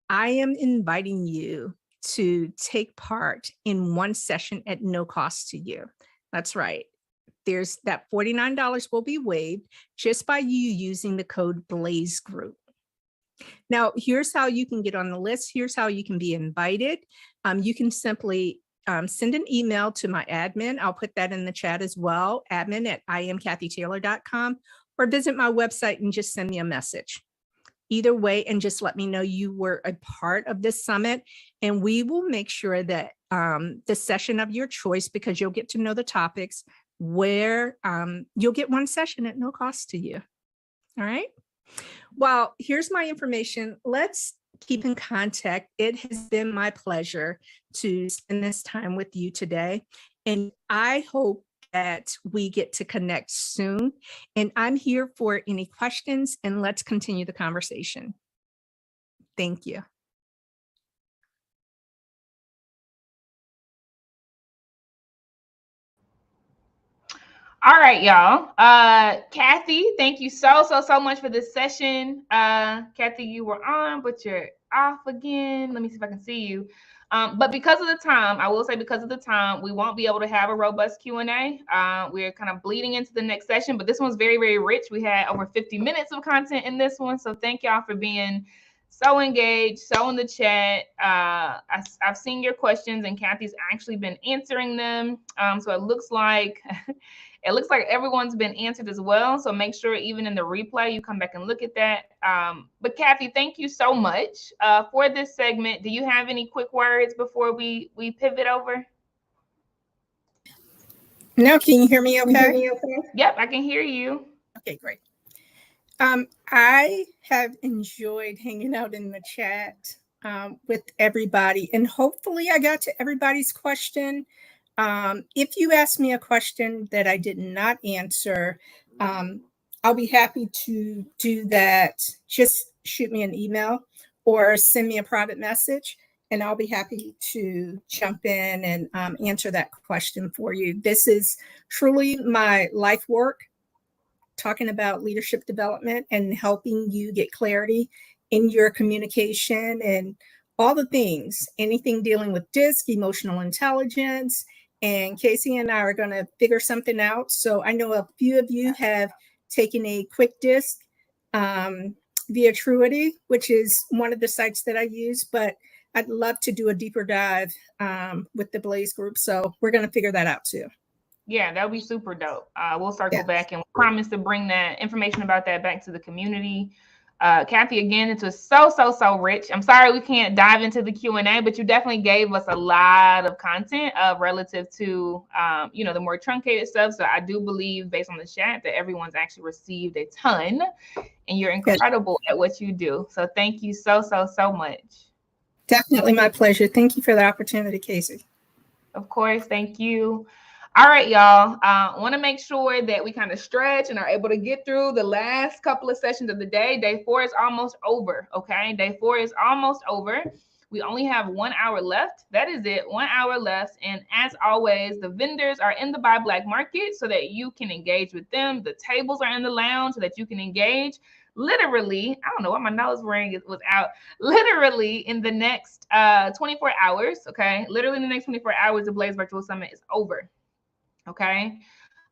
I am inviting you to take part in one session at no cost to you. That's right. There's that $49 will be waived just by you using the code Blaze Group. Now, here's how you can get on the list. Here's how you can be invited. You can simply send an email to my admin. I'll put that in the chat as well, admin@IamKathyTaylor.com, or visit my website and just send me a message. Either way, and just let me know you were a part of this summit, and we will make sure that the session of your choice, because you'll get to know the topics, where you'll get one session at no cost to you. All right. Well, here's my information. Let's keep in contact. It has been my pleasure to spend this time with you today. And I hope that we get to connect soon. And I'm here for any questions, and let's continue the conversation. Thank you. All right, y'all. Kathy, thank you so much for this session. Kathy, you were on, but you're off again. Let me see if I can see you. But because of the time, I will say because of the time, we won't be able to have a robust Q&A. We're kind of bleeding into the next session, but this one's very, very rich. We had over 50 minutes of content in this one. So thank y'all for being so engaged, so in the chat. I've seen your questions, and Kathy's actually been answering them. So it looks like everyone's been answered as well. So make sure even in the replay, you come back and look at that. But Kathy, thank you so much for this segment. Do you have any quick words before we pivot over? Now, can you hear me okay? Yep, I can hear you. Okay, great. I have enjoyed hanging out in the chat with everybody, and hopefully I got to everybody's question. If you ask me a question that I did not answer, I'll be happy to do that. Just shoot me an email or send me a private message, and I'll be happy to jump in and answer that question for you. This is truly my life work, talking about leadership development and helping you get clarity in your communication and all the things, anything dealing with DISC, emotional intelligence. And Casey and I are going to figure something out. So I know a few of you have taken a quick DISC via Truity, which is one of the sites that I use, but I'd love to do a deeper dive with the Blaze group. So we're going to figure that out too. Yeah, that would be super dope. We'll circle back and we'll promise to bring that information about that back to the community. Kathy, again, it was so rich. I'm sorry we can't dive into the Q&A, but you definitely gave us a lot of content relative to, the more truncated stuff. So I do believe, based on the chat, that everyone's actually received a ton, and you're incredible at what you do. So thank you so much. Definitely my pleasure. Thank you for the opportunity, Casey. Of course, thank you. All right, y'all. Want to make sure that we kind of stretch and are able to get through the last couple of sessions of the day. Day 4 is almost over, okay? Day 4 is almost over. We only have 1 hour left. That is it, 1 hour left. And as always, the vendors are in the Buy Black Market so that you can engage with them. The tables are in the lounge so that you can engage. Literally, I don't know why my nose ring was out. Literally in the next 24 hours, okay? Literally in the next 24 hours, the Blaze Virtual Summit is over. Okay.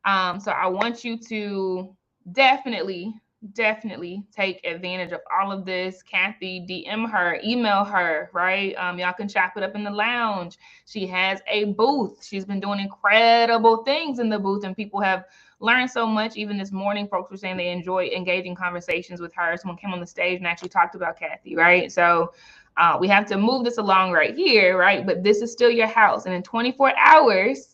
So I want you to definitely take advantage of all of this. Kathy, DM her, email her, right? Y'all can chop it up in the lounge. She has a booth. She's been doing incredible things in the booth, and people have learned so much. Even this morning, folks were saying they enjoy engaging conversations with her. Someone came on the stage and actually talked about Kathy, right? So we have to move this along right here, right? But this is still your house. And in 24 hours,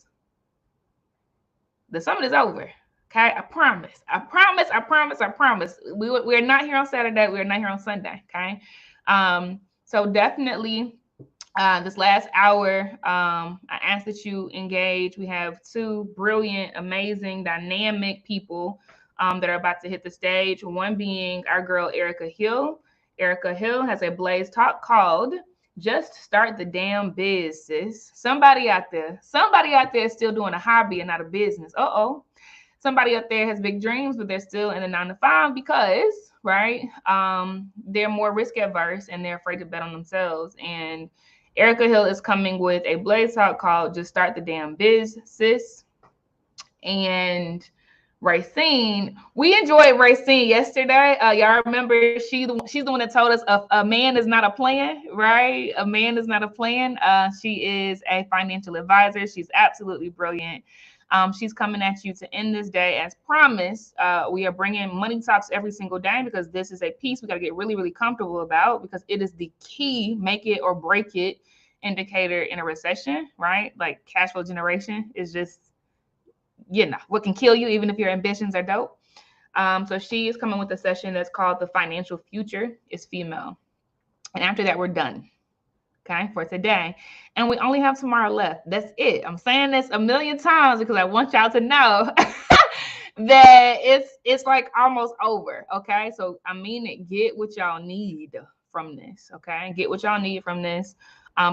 the summit is over. Okay, I promise. We're not here on Saturday. We're not here on Sunday. Okay, so definitely this last hour, I ask that you engage. We have 2 brilliant, amazing, dynamic people that are about to hit the stage. One being our girl Erica Hill. Erica Hill has a Blaze Talk called Just Start the Damn Biz, sis. Somebody out there is still doing a hobby and not a business. Somebody up there has big dreams, but they're still in a 9-to-5 because, right, they're more risk adverse and they're afraid to bet on themselves. And Erica Hill is coming with a Blaze Talk called Just Start the Damn Biz, sis. And Racine, we enjoyed Racine yesterday. Y'all remember she's the one that told us a man is not a plan, right? A man is not a plan. She is a financial advisor. She's absolutely brilliant. She's coming at you to end this day as promised. We are bringing money talks every single day because this is a piece we got to get really, really comfortable about because it is the key make it or break it indicator in a recession, right? Like cash flow generation is just, what can kill you, even if your ambitions are dope. So she is coming with a session that's called The Financial Future is Female. And after that, we're done. Okay, for today. And we only have tomorrow left. That's it. I'm saying this a million times because I want y'all to know that it's like almost over. Okay. So I mean it, get what y'all need from this. Okay. Get what y'all need from this.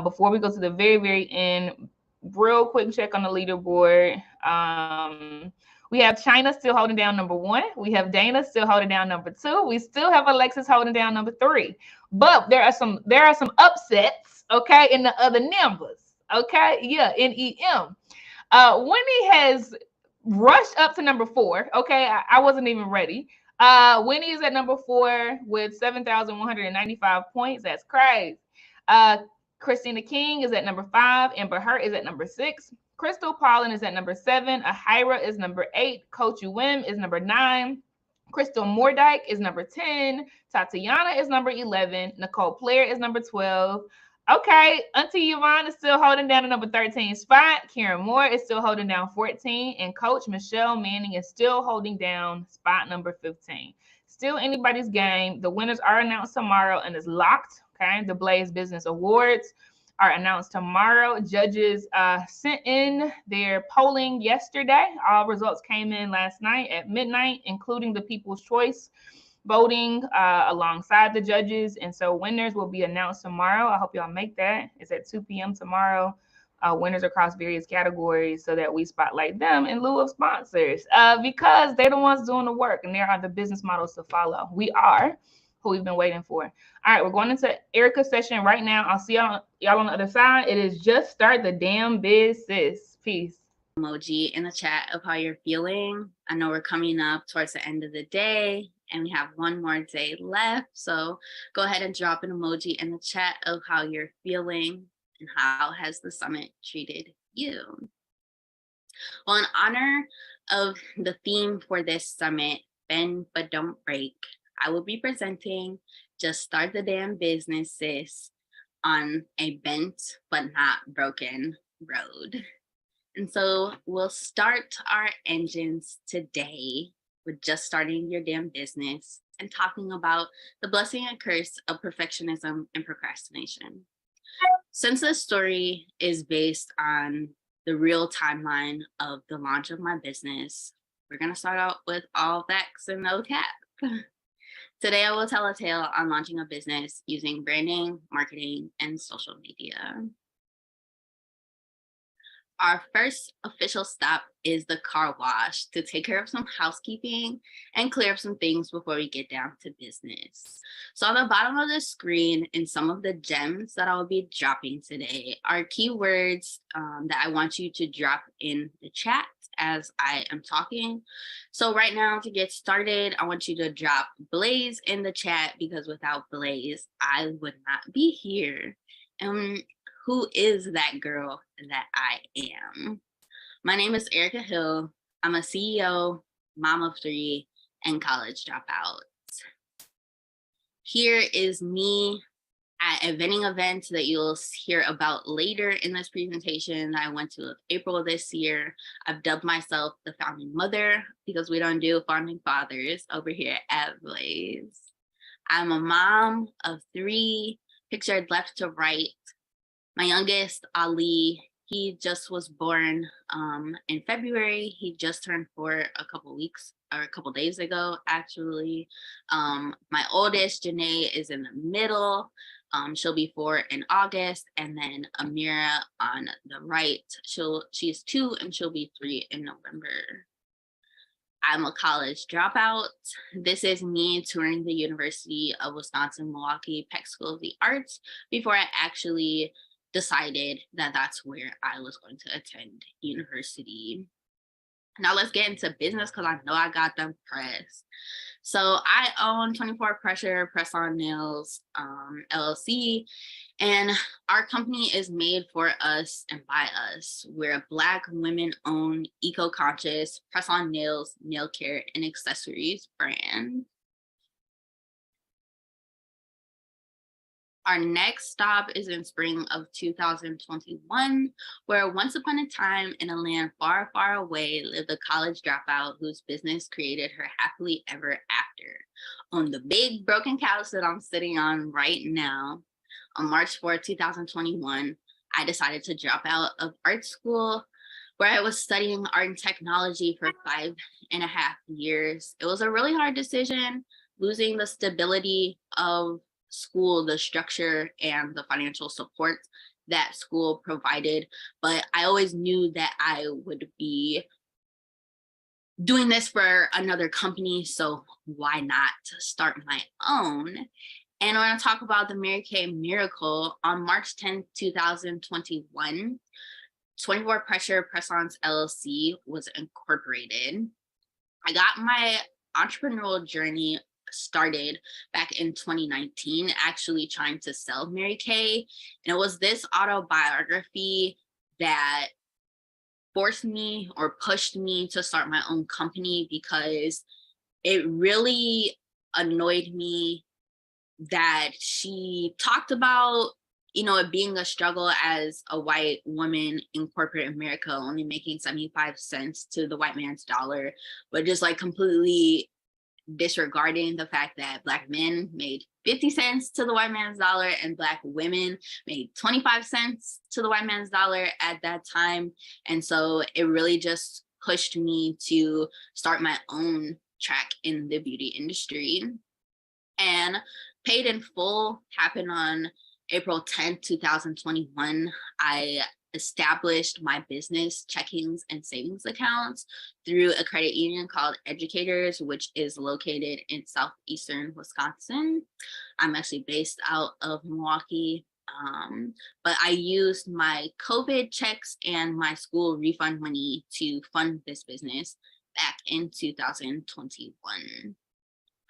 Before we go to the very, very end, real quick check on the leaderboard. We have China still holding down number one. We have Dana still holding down number two. We still have Alexis holding down number three. But there are some upsets, okay, in the other numbers. Okay, yeah, in EM. Winnie has rushed up to number four. Okay, I wasn't even ready. Winnie is at number four with 7,195 points. That's crazy. Uh, Christina King is at number five. Amber Hurt is at number six. Crystal Paulin is at number seven. Ahira is number eight. Coach UM is number nine. Crystal Mordyke is number 10. Tatiana is number 11. Nicole Player is number 12. Okay, Auntie Yvonne is still holding down the number 13 spot. Karen Moore is still holding down 14. And Coach Michelle Manning is still holding down spot number 15. Still anybody's game. The winners are announced tomorrow and is locked. Okay, the Blaze Business Awards are announced tomorrow. Judges sent in their polling yesterday. All results came in last night at midnight, including the People's Choice voting alongside the judges. And so winners will be announced tomorrow. I hope y'all make that. It's at 2 p.m. tomorrow. Winners across various categories so that we spotlight them in lieu of sponsors because they're the ones doing the work and there are the business models to follow. We are who we've been waiting for. All right, we're going into Erica's session right now. I'll see y'all on the other side. It is just start the damn biz, sis. Peace. Emoji in the chat of how you're feeling. I know we're coming up towards the end of the day and we have one more day left. So go ahead and drop an emoji in the chat of how you're feeling and how has the summit treated you. Well, in honor of the theme for this summit, Bend But Don't Break, I will be presenting Just Start the Damn Business, Sis, on a bent but not broken road. And so we'll start our engines today with just starting your damn business and talking about the blessing and curse of perfectionism and procrastination. Since this story is based on the real timeline of the launch of my business, we're going to start out with all facts and no cap. Today, I will tell a tale on launching a business using branding, marketing, and social media. Our first official stop is the car wash to take care of some housekeeping and clear up some things before we get down to business. So on the bottom of the screen and some of the gems that I'll be dropping today are keywords that I want you to drop in the chat as I am talking. So right now, to get started, I want you to drop Blaze in the chat because without Blaze, I would not be here. Who is that girl that I am? My name is Erica Hill. I'm a CEO, mom of three, and college dropout. Here is me at a vending event that you'll hear about later in this presentation that I went to April of this year. I've dubbed myself the founding mother because we don't do founding fathers over here at Blaze. I'm a mom of three, pictured left to right. My youngest, Ali, he just was born in February. He just turned 4 a couple days ago, actually. My oldest, Janae, is in the middle. She'll be 4 in August. And then Amira on the right, she's 2 and she'll be 3 in November. I'm a college dropout. This is me touring the University of Wisconsin-Milwaukee Peck School of the Arts before I actually decided that that's where I was going to attend university. Now let's get into business because I know I got them pressed. So I own 24 Pressure Press On Nails LLC, and our company is made for us and by us. We're a Black women-owned, eco-conscious press on nails, nail care, and accessories brand. Our next stop is in spring of 2021, where once upon a time in a land far, far away lived a college dropout whose business created her happily ever after. On the big broken couch that I'm sitting on right now, on March 4th, 2021, I decided to drop out of art school where I was studying art and technology for 5.5 years. It was a really hard decision, losing the stability of school, the structure and the financial support that school provided. But I always knew that I would be doing this for another company, so why not start my own? And I want to talk about the Mary Kay Miracle. On March 10th, 2021, 24 Pressure Press-Ons LLC was incorporated. I got my entrepreneurial journey started back in 2019, actually trying to sell Mary Kay. And it was this autobiography that forced me or pushed me to start my own company, because it really annoyed me that she talked about, it being a struggle as a white woman in corporate America, only making 75 cents to the white man's dollar, but just like completely disregarding the fact that Black men made 50 cents to the white man's dollar and Black women made 25 cents to the white man's dollar at that time. And so it really just pushed me to start my own track in the beauty industry. And Paid in Full happened on April 10th, 2021. I established my business checkings and savings accounts through a credit union called Educators, which is located in southeastern Wisconsin. I'm actually based out of Milwaukee, but I used my COVID checks and my school refund money to fund this business back in 2021.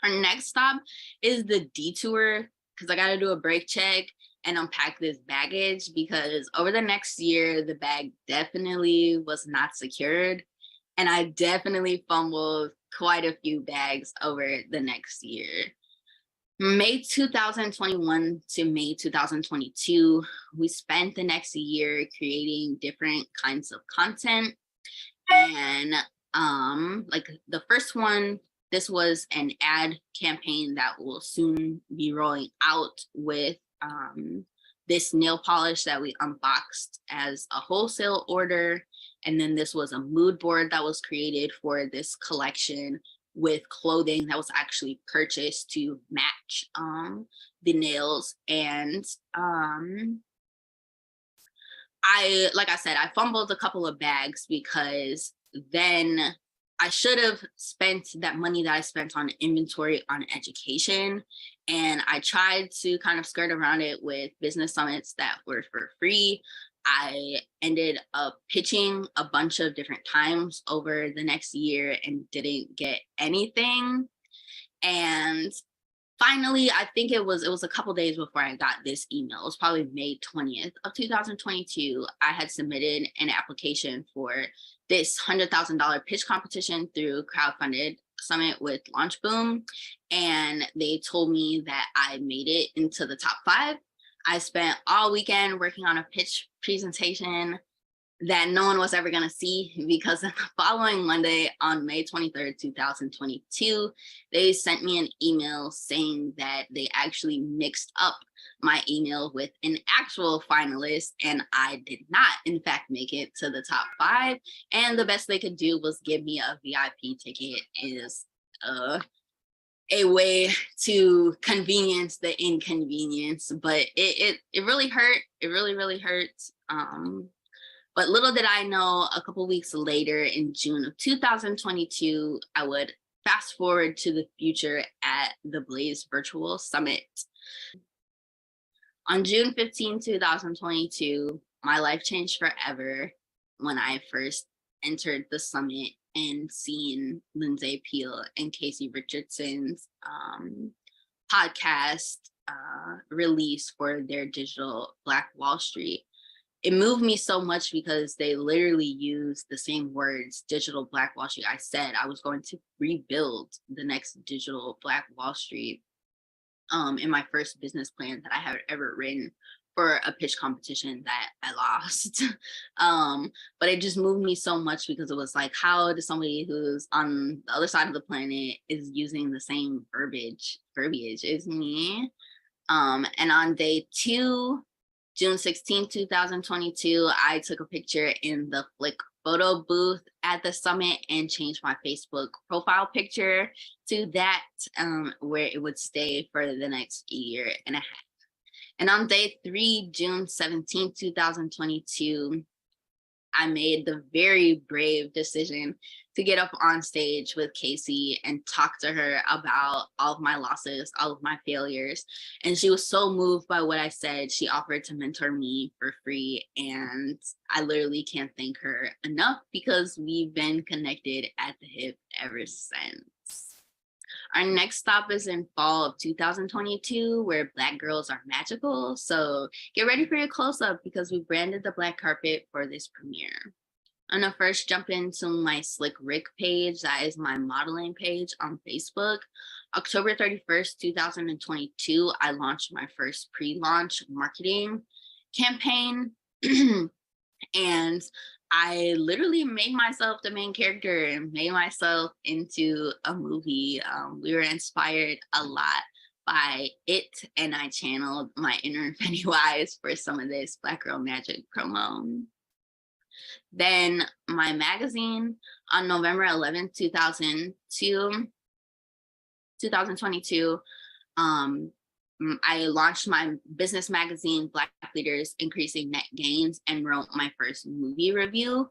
Our next stop is the detour, because I got to do a brake check and unpack this baggage, because over the next year, the bag definitely was not secured. And I definitely fumbled quite a few bags over the next year. May 2021 to May 2022, we spent the next year creating different kinds of content. And like the first one, this was an ad campaign that will soon be rolling out with this nail polish that we unboxed as a wholesale order. And then this was a mood board that was created for this collection with clothing that was actually purchased to match the nails. And like I said, I fumbled a couple of bags, because then I should have spent that money that I spent on inventory on education. And I tried to kind of skirt around it with business summits that were for free. I ended up pitching a bunch of different times over the next year and didn't get anything. And finally, I think it was a couple days before I got this email. It was probably May 20th of 2022. I had submitted an application for this $100,000 pitch competition through crowdfunded summit with LaunchBoom. And they told me that I made it into the top 5. I spent all weekend working on a pitch presentation that no one was ever going to see, because the following Monday on May 23rd, 2022, they sent me an email saying that they actually mixed up my email with an actual finalist, and I did not, in fact, make it to the top 5. And the best they could do was give me a VIP ticket. Is a way to convenience the inconvenience, but it really hurt. It really hurt. But little did I know, a couple weeks later in June of 2022, I would fast forward to the future at the Blaze Virtual Summit. On June 15, 2022, my life changed forever when I first entered the summit and seen Lindsay Peel and Casey Richardson's podcast release for their digital Black Wall Street. It moved me so much because they literally used the same words, digital Black Wall Street. I said I was going to rebuild the next digital Black Wall Street. in my first business plan that I had ever written for a pitch competition that I lost. But it just moved me so much because it was like, how does somebody who's on the other side of the planet is using the same verbiage as me? And on day 2, June 16, 2022, I took a picture in the Flick photo booth at the summit and changed my Facebook profile picture to that, where it would stay for the next year and a half. And on day 3, June 17, 2022, I made the very brave decision to get up on stage with Casey and talk to her about all of my losses, all of my failures. And she was so moved by what I said, she offered to mentor me for free. And I literally can't thank her enough because we've been connected at the hip ever since. Our next stop is in fall of 2022, where Black girls are magical. So get ready for your close-up because we branded the black carpet for this premiere. I'm gonna first jump into my Slick Rick page. That is my modeling page on Facebook. October 31st, 2022, I launched my first pre-launch marketing campaign. And I literally made myself the main character and made myself into a movie. We were inspired a lot by it, and I channeled my inner Pennywise for some of this Black Girl Magic promo. Then my magazine on November 11th, 2022, I launched my business magazine, Black Leaders Increasing Net Gains, and wrote my first movie review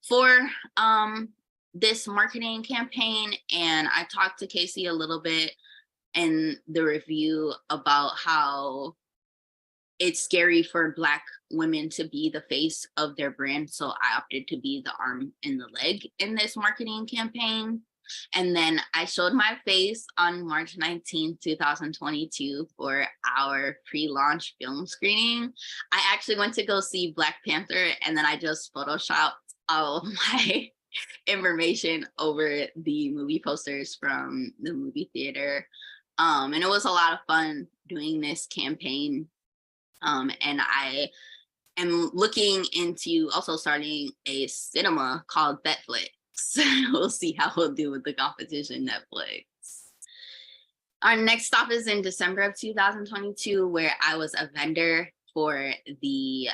for this marketing campaign. And I talked to Casey a little bit in the review about how it's scary for Black women to be the face of their brand. So I opted to be the arm and the leg in this marketing campaign. And then I showed my face on March 19, 2022 for our pre-launch film screening. I actually went to go see Black Panther, and then I just photoshopped all of my information over the movie posters from the movie theater. And it was a lot of fun doing this campaign. And I am looking into also starting a cinema called Betflix. We'll see how we'll do with the competition, Netflix. Our next stop is in December of 2022, where I was a vendor for the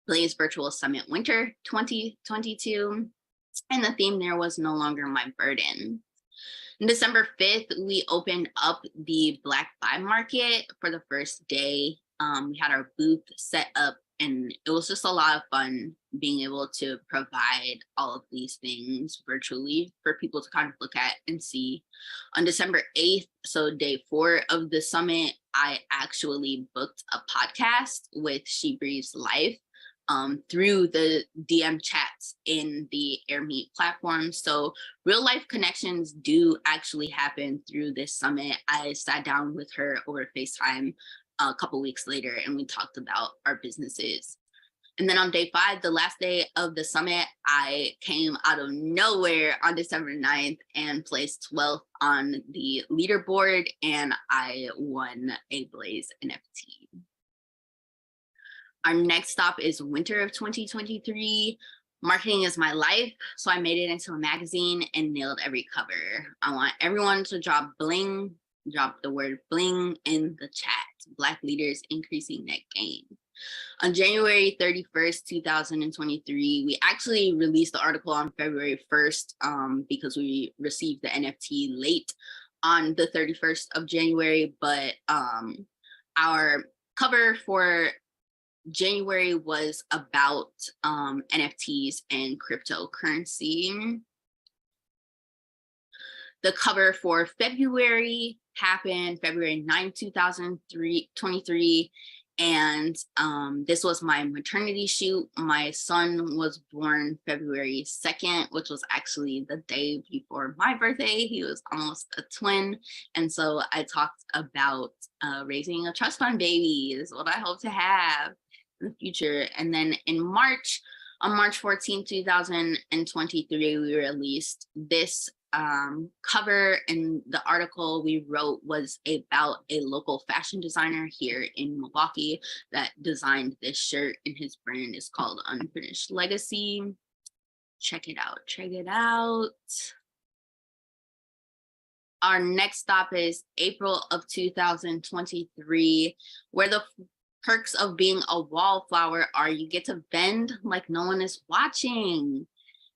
Blaze Virtual Summit Winter 2022. And the theme there was No Longer My Burden. On December 5th, we opened up the Black Vibe Market for the first day. We had our booth set up, and it was just a lot of fun being able to provide all of these things virtually for people to kind of look at and see. On December 8th, so day 4 of the summit, I actually booked a podcast with She Breathes Life through the DM chats in the AirMeet platform. So real life connections do actually happen through this summit. I sat down with her over FaceTime a couple weeks later, and we talked about our businesses. And then on day 5, the last day of the summit, I came out of nowhere on December 9th and placed 12th on the leaderboard, and I won a Blaze NFT. Our next stop is winter of 2023. Marketing is my life, so I made it into a magazine and nailed every cover. I want everyone to drop bling, drop the word bling in the chat. Black Leaders Increasing Net Gain. On January 31st, 2023, we actually released the article on February 1st because we received the NFT late on the 31st of January, but our cover for January was about NFTs and cryptocurrency. The cover for February happened February 9, 2023. And this was my maternity shoot. My son was born February 2nd, which was actually the day before my birthday. He was almost a twin. And so I talked about raising a trust fund baby is what I hope to have in the future. And then in March, on March 14, 2023, we released this cover and the article we wrote was about a local fashion designer here in Milwaukee that designed this shirt, and his brand is called Unfinished Legacy. Check it out. Check it out. Our next stop is April of 2023, where the perks of being a wallflower are you get to bend like no one is watching.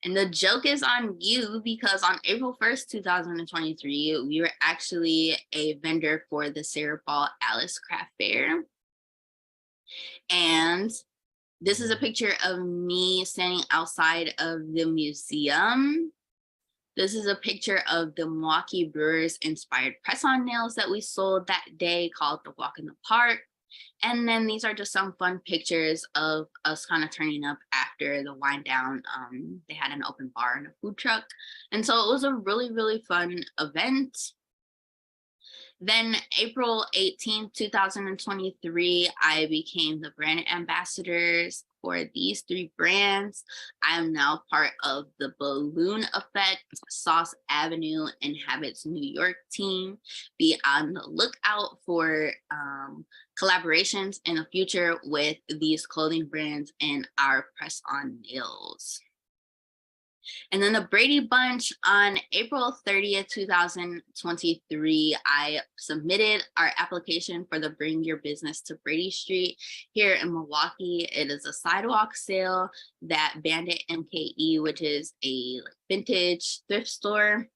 And the joke is on you, because on April 1st, 2023, we were actually a vendor for the Sarah Ball Alice Craft Fair. And this is a picture of me standing outside of the museum. This is a picture of the Milwaukee Brewers inspired press-on nails that we sold that day, called the Walk in the Park. And then these are just some fun pictures of us kind of turning up after the wind down. They had an open bar and a food truck. And so it was a really, really fun event. Then April 18th, 2023, I became the brand ambassadors for these 3 brands. I am now part of the Balloon Effect, Sauce Avenue, and Habits New York team. Be on the lookout for collaborations in the future with these clothing brands and our press-on nails. And then the Brady Bunch, on April 30th, 2023, I submitted our application for the Bring Your Business to Brady Street here in Milwaukee. It is a sidewalk sale that Bandit MKE, which is a vintage thrift store,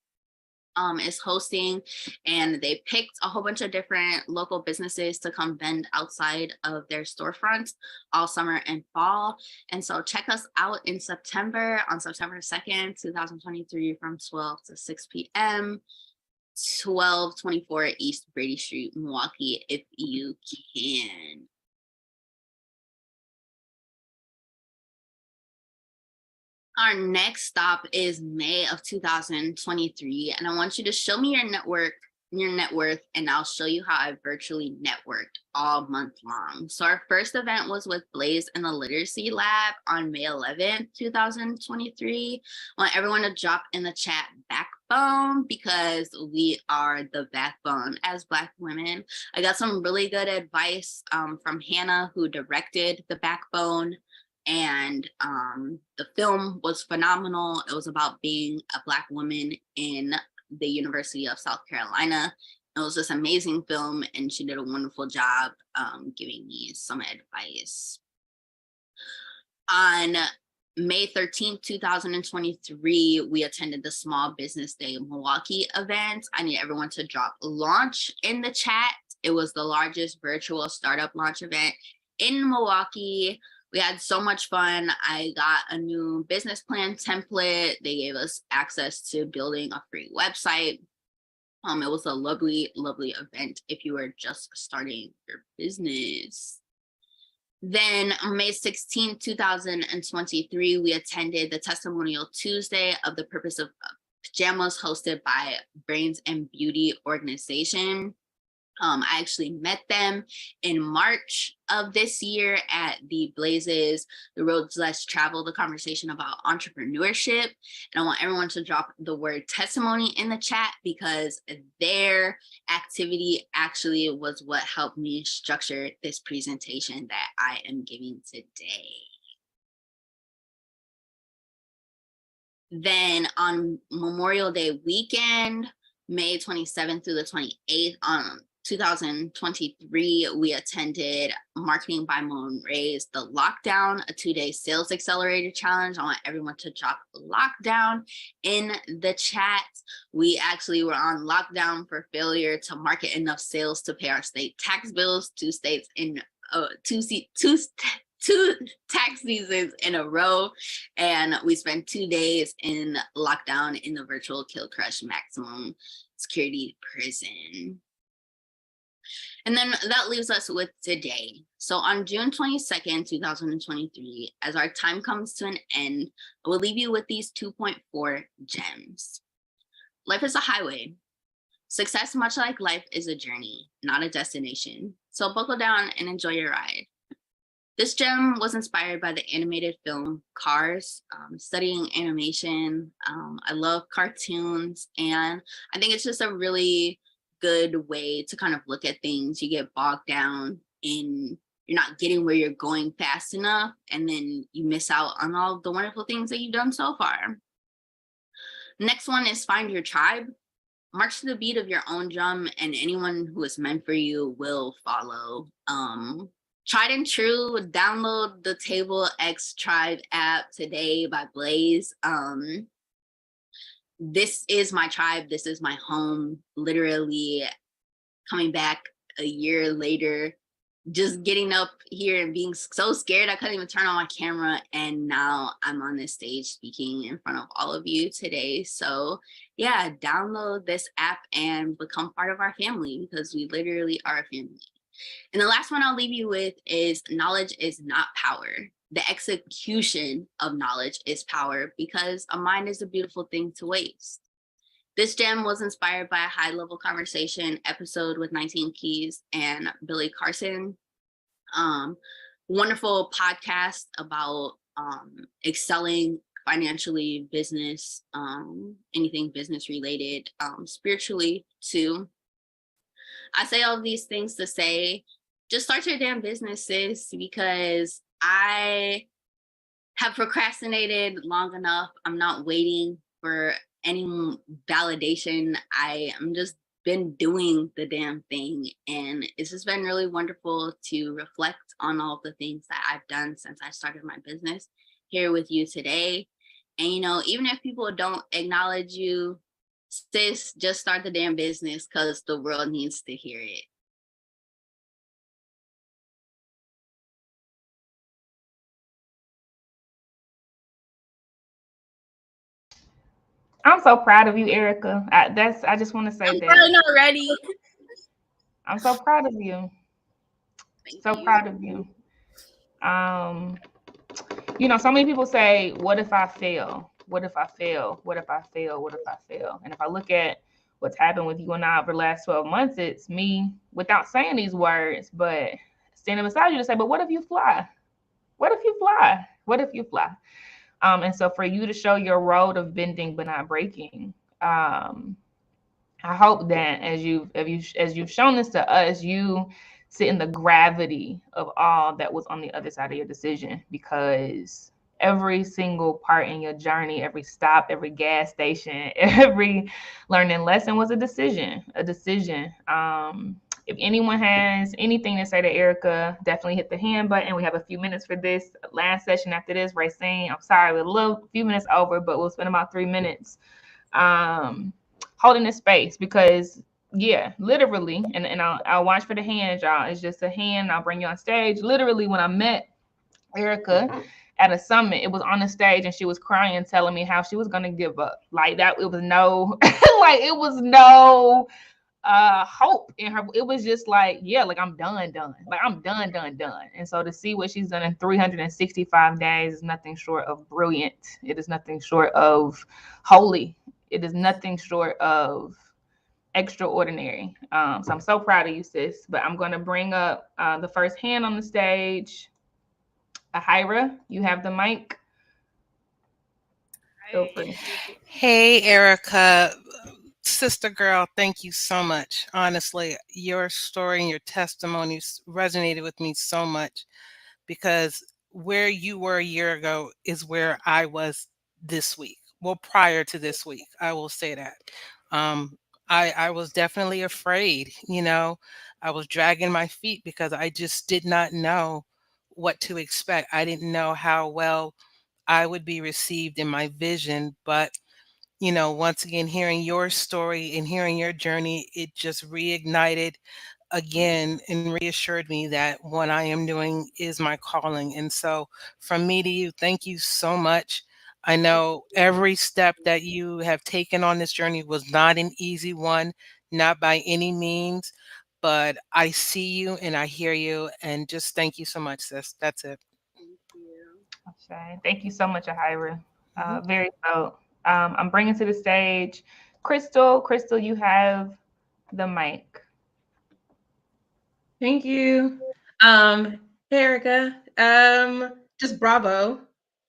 is hosting, and they picked a whole bunch of different local businesses to come vend outside of their storefronts all summer and fall. And so check us out in September, on September 2nd, 2023, from 12 to 6 p.m. 1224 East Brady Street, Milwaukee, if you can. Our next stop is May of 2023, and I want you to show me your net worth, and I'll show you how I virtually networked all month long. So our first event was with Blaze and the Literacy Lab on May 11th, 2023. I want everyone to drop in the chat backbone, because we are the backbone as Black women. I got some really good advice from Hannah, who directed the backbone. And the film was phenomenal. It was about being a Black woman in the University of South Carolina. It was this amazing film, and she did a wonderful job giving me some advice. On May 13th, 2023, we attended the Small Business Day Milwaukee event. I need everyone to drop launch in the chat. It was the largest virtual startup launch event in Milwaukee. We had so much fun. I got a new business plan template. They gave us access to building a free website. It was a lovely, lovely event if you were just starting your business. Then on May 16, 2023, we attended the Testimonial Tuesday of the Purpose of Pajamas, hosted by Brains and Beauty Organization. I actually met them in March of this year at the Blazes, The Roads Less Travel, the conversation about entrepreneurship. And I want everyone to drop the word testimony in the chat, because their activity actually was what helped me structure this presentation that I am giving today. Then on Memorial Day weekend, May 27th through the 28th, 2023, we attended Marketing by Monrae's The Lockdown, a 2-day sales accelerator challenge. I want everyone to drop lockdown in the chat. We actually were on lockdown for failure to market enough sales to pay our state tax bills. Two tax seasons in a row, and we spent 2 days in lockdown in the virtual Kill Crush maximum security prison. And then that leaves us with today. So on June 22nd, 2023, as our time comes to an end, I will leave you with these 2.4 gems. Life is a highway. Success, much like life, is a journey, not a destination. So buckle down and enjoy your ride. This gem was inspired by the animated film Cars. Studying animation, I love cartoons, and I think it's just a really good way to kind of look at things. You get bogged down in you're not getting where you're going fast enough, and then you miss out on all the wonderful things that you've done so far. Next one is Find Your Tribe. March to the beat of your own drum, and anyone who is meant for you will follow. Tried and true, download the Table X Tribe app today by Blaze. This is my tribe. This is my home. Literally coming back a year later, just getting up here and being so scared I couldn't even turn on my camera, and now I'm on this stage speaking in front of all of you today. So yeah, download this app and become part of our family, because we literally are a family. And the last one I'll leave you with is knowledge is not power. The execution of knowledge is power, because a mind is a beautiful thing to waste. This gem was inspired by a high-level conversation episode with 19 Keys and Billy Carson. Wonderful podcast about excelling financially, business, anything business related, spiritually too. I say all these things to say, just start your damn businesses, because I have procrastinated long enough. I'm not waiting for any validation. I am just been doing the damn thing, and it's just been really wonderful to reflect on all the things that I've done since I started my business here with you today. And even if people don't acknowledge you, sis, just start the damn business, because the world needs to hear it. I'm so proud of you, Erica. I just want to say I'm that. probably not ready. I'm so proud of you. Thank you. Proud of you. So many people say, what if I fail? What if I fail? What if I fail? What if I fail? And if I look at what's happened with you and I over the last 12 months, it's me, without saying these words, but standing beside you to say, but what if you fly? What if you fly? What if you fly? And so for you to show your road of bending but not breaking, I hope that as you've shown this to us, you sit in the gravity of all that was on the other side of your decision, because every single part in your journey, every stop, every gas station, every learning lesson was a decision. If anyone has anything to say to Erica, definitely hit the hand button. We have a few minutes for this last session. After this, Racine, I'm sorry, we're a few minutes over, but we'll spend about 3 minutes holding this space, because literally, and I'll watch for the hands, y'all. It's just a hand. I'll bring you on stage. Literally, when I met Erica at a summit, it was on the stage, and she was crying, telling me how she was gonna give up. Like that, it was no, hope in her. It was just like, I'm done. Like I'm done. And so to see what she's done in 365 days is nothing short of brilliant. It is nothing short of holy. It is nothing short of extraordinary. So I'm so proud of you, sis. But I'm going to bring up the first hand on the stage. Ahira, you have the mic. Feel free. Hey, Erica. Sister girl, thank you so much. Honestly, your story and your testimonies resonated with me so much, because where you were a year ago is where I was this week. Well, prior to this week, I will say that. I was definitely afraid, I was dragging my feet because I just did not know what to expect. I didn't know how well I would be received in my vision, but once again, hearing your story and hearing your journey, it just reignited again and reassured me that what I am doing is my calling. And so from me to you, thank you so much. I know every step that you have taken on this journey was not an easy one, not by any means, but I see you and I hear you, and just thank you so much, sis. That's it. Thank you. Okay. Thank you so much, Ahira. Very so. I'm bringing to the stage Crystal. Crystal, you have the mic. Thank you. Erica, Just bravo.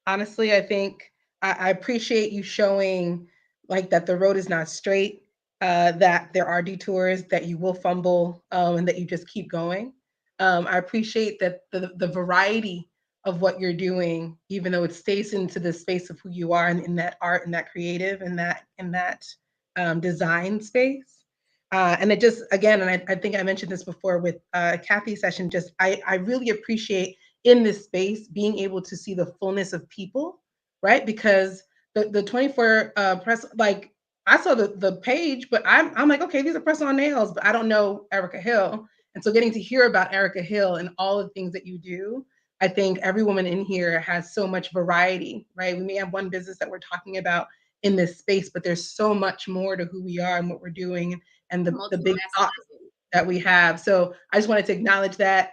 Honestly, I think I appreciate you showing like that the road is not straight, that there are detours, that you will fumble, and that you just keep going. I appreciate that the variety of what you're doing, even though it stays into the space of who you are and in that art and that creative and that design space. And it just again, and I think I mentioned this before with Kathy's session. Just I really appreciate in this space being able to see the fullness of people, right? Because the 24 press, like I saw the page, but I'm like, okay, these are press on nails, but I don't know Erica Hill. And so getting to hear about Erica Hill and all the things that you do, I think every woman in here has so much variety, right? We may have one business that we're talking about in this space, but there's so much more to who we are and what we're doing and the big thoughts that we have. So I just wanted to acknowledge that.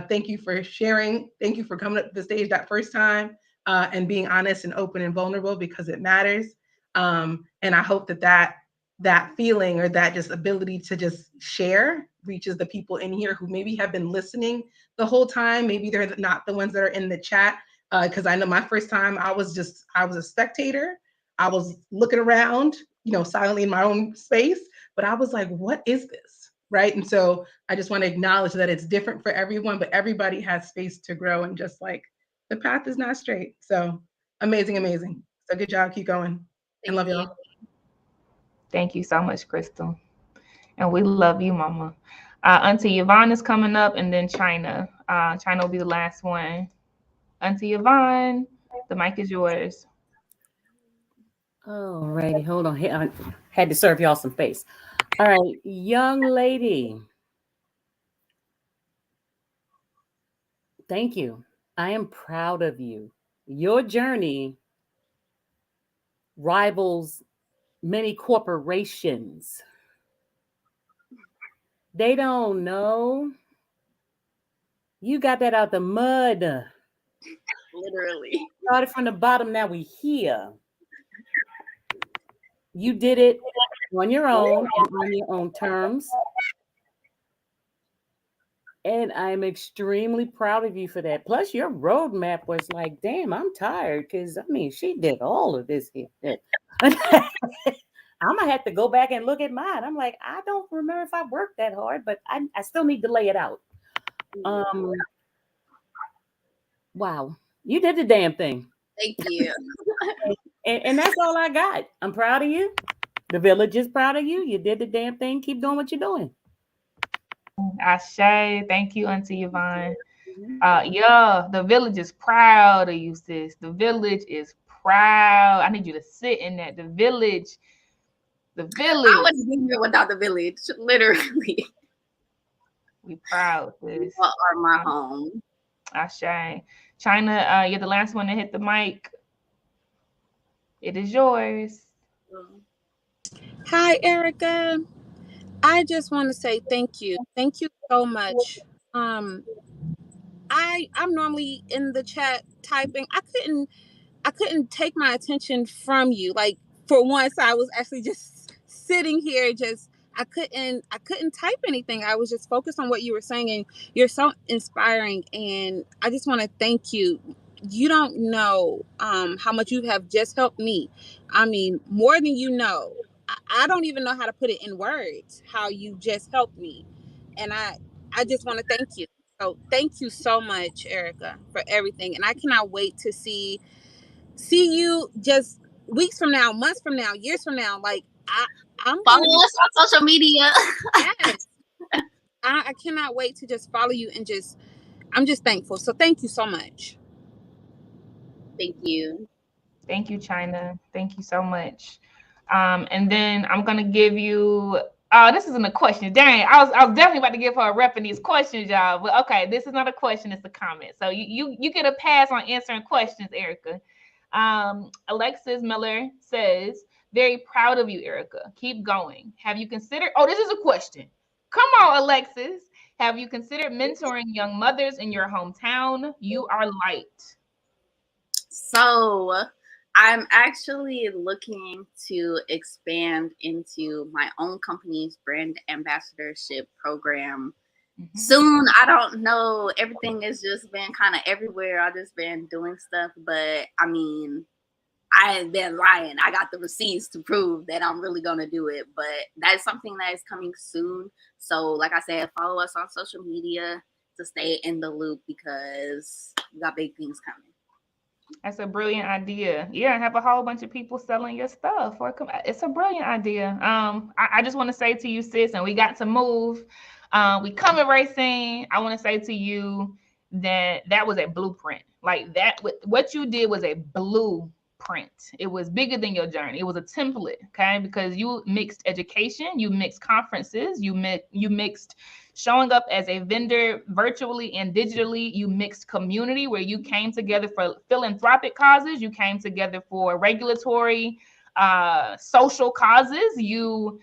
Thank you for sharing. Thank you for coming up to the stage that first time and being honest and open and vulnerable because it matters. And I hope that feeling or that just ability to just share reaches the people in here who maybe have been listening the whole time. Maybe they're not the ones that are in the chat. Because I know my first time I was a spectator. I was looking around, silently in my own space, but I was like, what is this? Right. And so I just want to acknowledge that it's different for everyone, but everybody has space to grow and just like the path is not straight. So amazing, amazing. So good job. Keep going. And love y'all. Thank you so much, Crystal. And we love you, Mama. Auntie Yvonne is coming up, and then China. China will be the last one. Auntie Yvonne, the mic is yours. All righty, hold on. I had to serve y'all some face. All right, young lady. Thank you. I am proud of you. Your journey rivals many corporations. They don't know. You got that out the mud. Literally. Started from the bottom, now we here. You did it on your own and on your own terms. And I'm extremely proud of you for that. Plus, your roadmap was like, damn, I'm tired. Because, she did all of this here. I'm going to have to go back and look at mine. I'm like, I don't remember if I worked that hard, but I still need to lay it out. Wow. You did the damn thing. Thank you. and that's all I got. I'm proud of you. The village is proud of you. You did the damn thing. Keep doing what you're doing. Ashe, thank you, Auntie Yvonne. Yeah, the village is proud of you, sis. The village is proud. I need you to sit in that. The village. I wouldn't be here without the village, literally. We proud, sis. You are my home. Ashe. China, you're the last one to hit the mic. It is yours. Hi, Erica. I just want to say thank you. Thank you so much. I'm normally in the chat typing. I couldn't take my attention from you. Like for once, I was actually just sitting here. I couldn't type anything. I was just focused on what you were saying, and you're so inspiring. And I just want to thank you. You don't know how much you have just helped me. More than you know. I don't even know how to put it in words, how you just helped me. And I just want to thank you. So thank you so much, Erica, for everything. And I cannot wait to see you just weeks from now, months from now, years from now. Like I'm follow us on social media. Yes. I cannot wait to just follow you and I'm just thankful. So thank you so much. Thank you. Thank you, China. Thank you so much. And then I'm gonna give you. This isn't a question. Dang, I was definitely about to give her a rep in these questions, y'all. But okay, this is not a question; it's a comment. So you get a pass on answering questions, Erica. Alexis Miller says, "Very proud of you, Erica. Keep going. Have you considered?" Oh, this is a question. Come on, Alexis. Have you considered mentoring young mothers in your hometown? You are light. So I'm actually looking to expand into my own company's brand ambassadorship program Soon, I don't know. Everything has just been kind of everywhere. I've just been doing stuff, but I mean, I ain't been lying. I got the receipts to prove that I'm really gonna do it. But that's something that is coming soon. So, like I said, follow us on social media to stay in the loop because we got big things coming. That's a brilliant idea. Yeah, have a whole bunch of people selling your stuff. It's a brilliant idea. I just want to say to you, sis, and we got to move. We coming racing. I want to say to you that was a blueprint. Like that, what you did was a blueprint. It was bigger than your journey. It was a template, okay? Because you mixed education, you mixed conferences, you mixed showing up as a vendor virtually and digitally. You mixed community where you came together for philanthropic causes. You came together for regulatory, social causes. You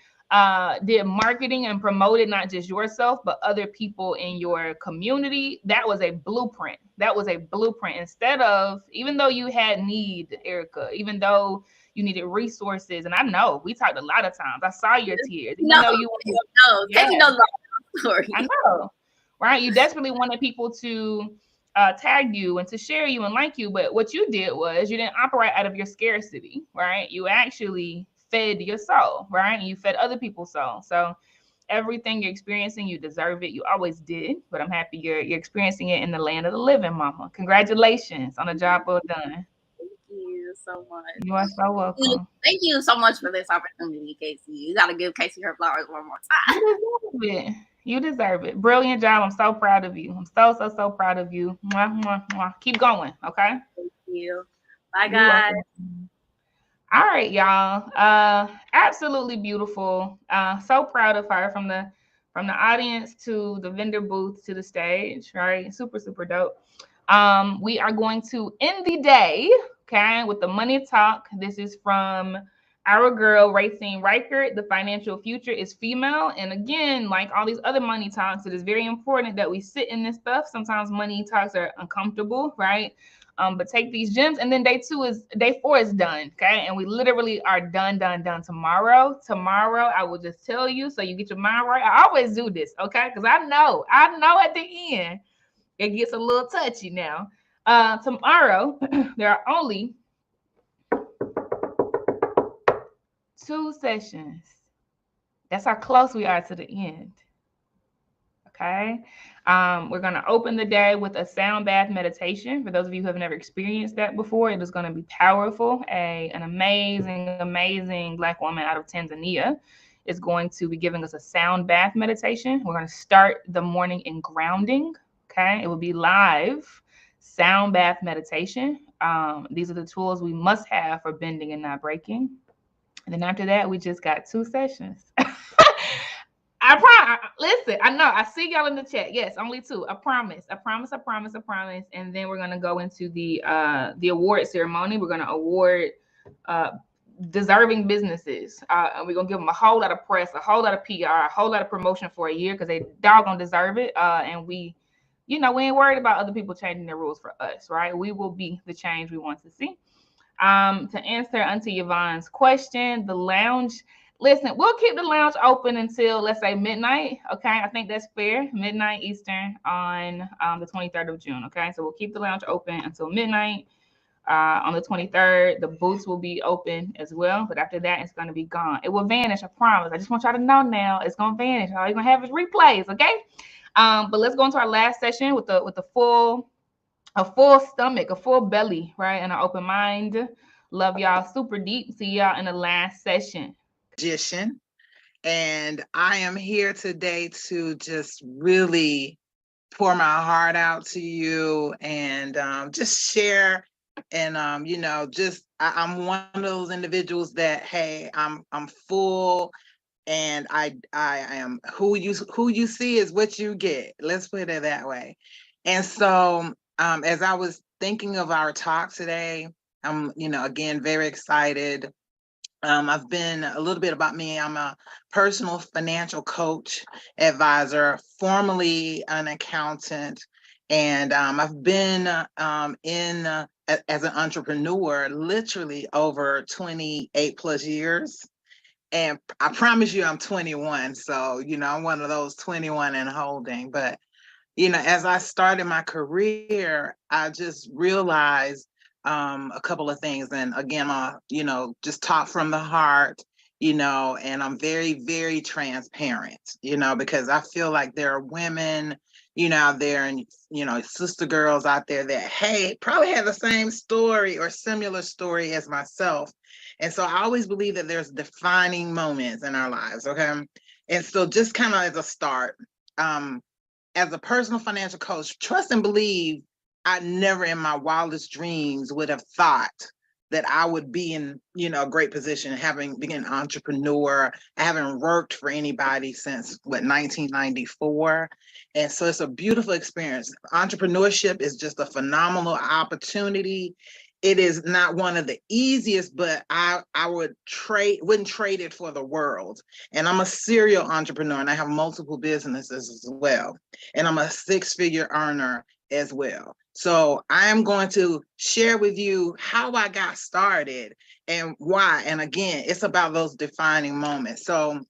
did marketing and promoted not just yourself, but other people in your community. That was a blueprint. That was a blueprint. Instead of, even though you had need, Erica, even though you needed resources, and I know we talked a lot of times. I saw your tears. Even though you Taking those story. I know, right? You desperately wanted people to tag you and to share you and like you, but what you did was you didn't operate out of your scarcity, right? You actually fed your soul, right? And you fed other people's soul. So everything you're experiencing, you deserve it. You always did, but I'm happy you're experiencing it in the land of the living, mama. Congratulations on a job well done. Thank you so much. You are so welcome. Thank you so much for this opportunity, Casey. You got to give Casey her flowers one more time. You deserve it. Brilliant job. I'm so proud of you. I'm so proud of you. Mwah, mwah, mwah. Keep going, okay? Thank you. Bye, guys. All right, y'all. Absolutely beautiful. So proud of her from the audience to the vendor booth to the stage, right? Super dope. We are going to end the day, okay, with the money talk. This is from our girl, Racine Reichert. The financial future is female. And again, like all these other money talks, it is very important that we sit in this stuff. Sometimes money talks are uncomfortable, right? But take these gems. And then day 4 is done, okay? And we literally are done tomorrow. Tomorrow, I will just tell you so you get your mind right. I always do this, okay? Because I know at the end, it gets a little touchy now. Tomorrow, there are only 2 sessions. That's how close we are to the end. Okay. We're going to open the day with a sound bath meditation. For those of you who have never experienced that before, it is going to be powerful. An amazing Black woman out of Tanzania is going to be giving us a sound bath meditation. We're going to start the morning in grounding. Okay. It will be live sound bath meditation. These are the tools we must have for bending and not breaking. And then after that, we just got 2 sessions. Listen, I know. I see y'all in the chat. Yes, only 2. I promise. And then we're going to go into the award ceremony. We're going to award deserving businesses. And we're going to give them a whole lot of press, a whole lot of PR, a whole lot of promotion for a year because they doggone deserve it. And we ain't worried about other people changing their rules for us, right? We will be the change we want to see. To answer Auntie Yvonne's question, the lounge, listen, we'll keep the lounge open until, let's say, midnight. Okay, I think that's fair. Midnight Eastern on the 23rd of June. Okay, so we'll keep the lounge open until midnight. On the 23rd, the booths will be open as well. But after that, it's going to be gone. It will vanish, I promise. I just want y'all to know now. It's going to vanish. All you're going to have is replays, okay? But let's go into our last session with a full stomach, a full belly, right? And an open mind. Love y'all super deep. See y'all in the last session. Magician. And I am here today to just really pour my heart out to you and just share. And I'm one of those individuals that, hey, I'm full, and I am who you see is what you get. Let's put it that way. And so as I was thinking of our talk today, I'm again very excited. I've been a little bit about me. I'm a personal financial coach, advisor, formerly an accountant, and I've been as an entrepreneur literally over 28 plus years. And I promise you I'm 21. So, I'm one of those 21 and holding. But, as I started my career, I just realized a couple of things. And again, just talk from the heart, and I'm very, very transparent, because I feel like there are women, out there and, sister girls out there that, hey, probably have the same story or similar story as myself. And so I always believe that there's defining moments in our lives. Okay. And so just kind of as a start, as a personal financial coach, trust and believe I never in my wildest dreams would have thought that I would be in, a great position, having been an entrepreneur. I haven't worked for anybody since 1994. And so it's a beautiful experience. Entrepreneurship is just a phenomenal opportunity. It is not one of the easiest, but I wouldn't trade it for the world. And I'm a serial entrepreneur and I have multiple businesses as well. And I'm a 6-figure earner as well. So I'm going to share with you how I got started and why. And again, it's about those defining moments. So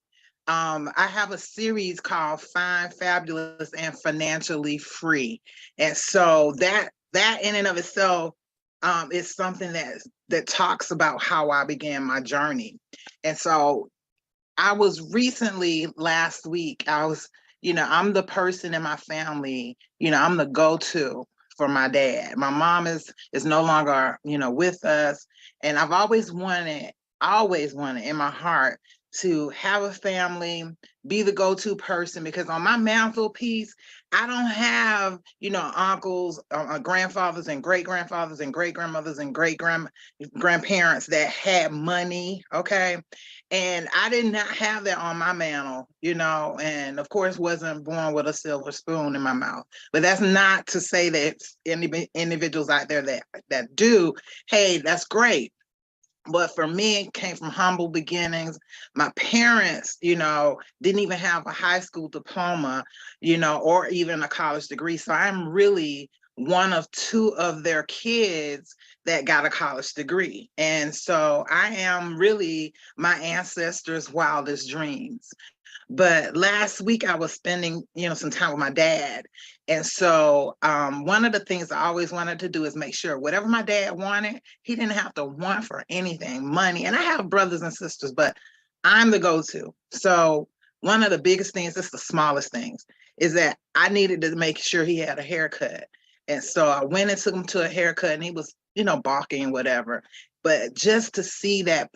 I have a series called Fine, Fabulous, and Financially Free. And so that in and of itself is something that talks about how I began my journey. And so I was recently last week, I'm the person in my family, I'm the go-to for my dad. My mom is no longer, with us. And I've always wanted in my heart to have a family, be the go-to person, because on my mantelpiece, I don't have, uncles, grandfathers and great-grandfathers and great-grandmothers and great-grandparents that had money, okay? And I did not have that on my mantle, and of course wasn't born with a silver spoon in my mouth. But that's not to say that any individuals out there that do, hey, that's great. But for me, it came from humble beginnings. My parents, didn't even have a high school diploma, or even a college degree. So I'm really one of 2 of their kids that got a college degree. And so I am really my ancestors' wildest dreams. But last week I was spending, some time with my dad. And so one of the things I always wanted to do is make sure whatever my dad wanted, he didn't have to want for anything, money. And I have brothers and sisters, but I'm the go-to. So one of the biggest things, it's the smallest things, is that I needed to make sure he had a haircut. And so I went and took him to a haircut and he was, balking, whatever. But just to see that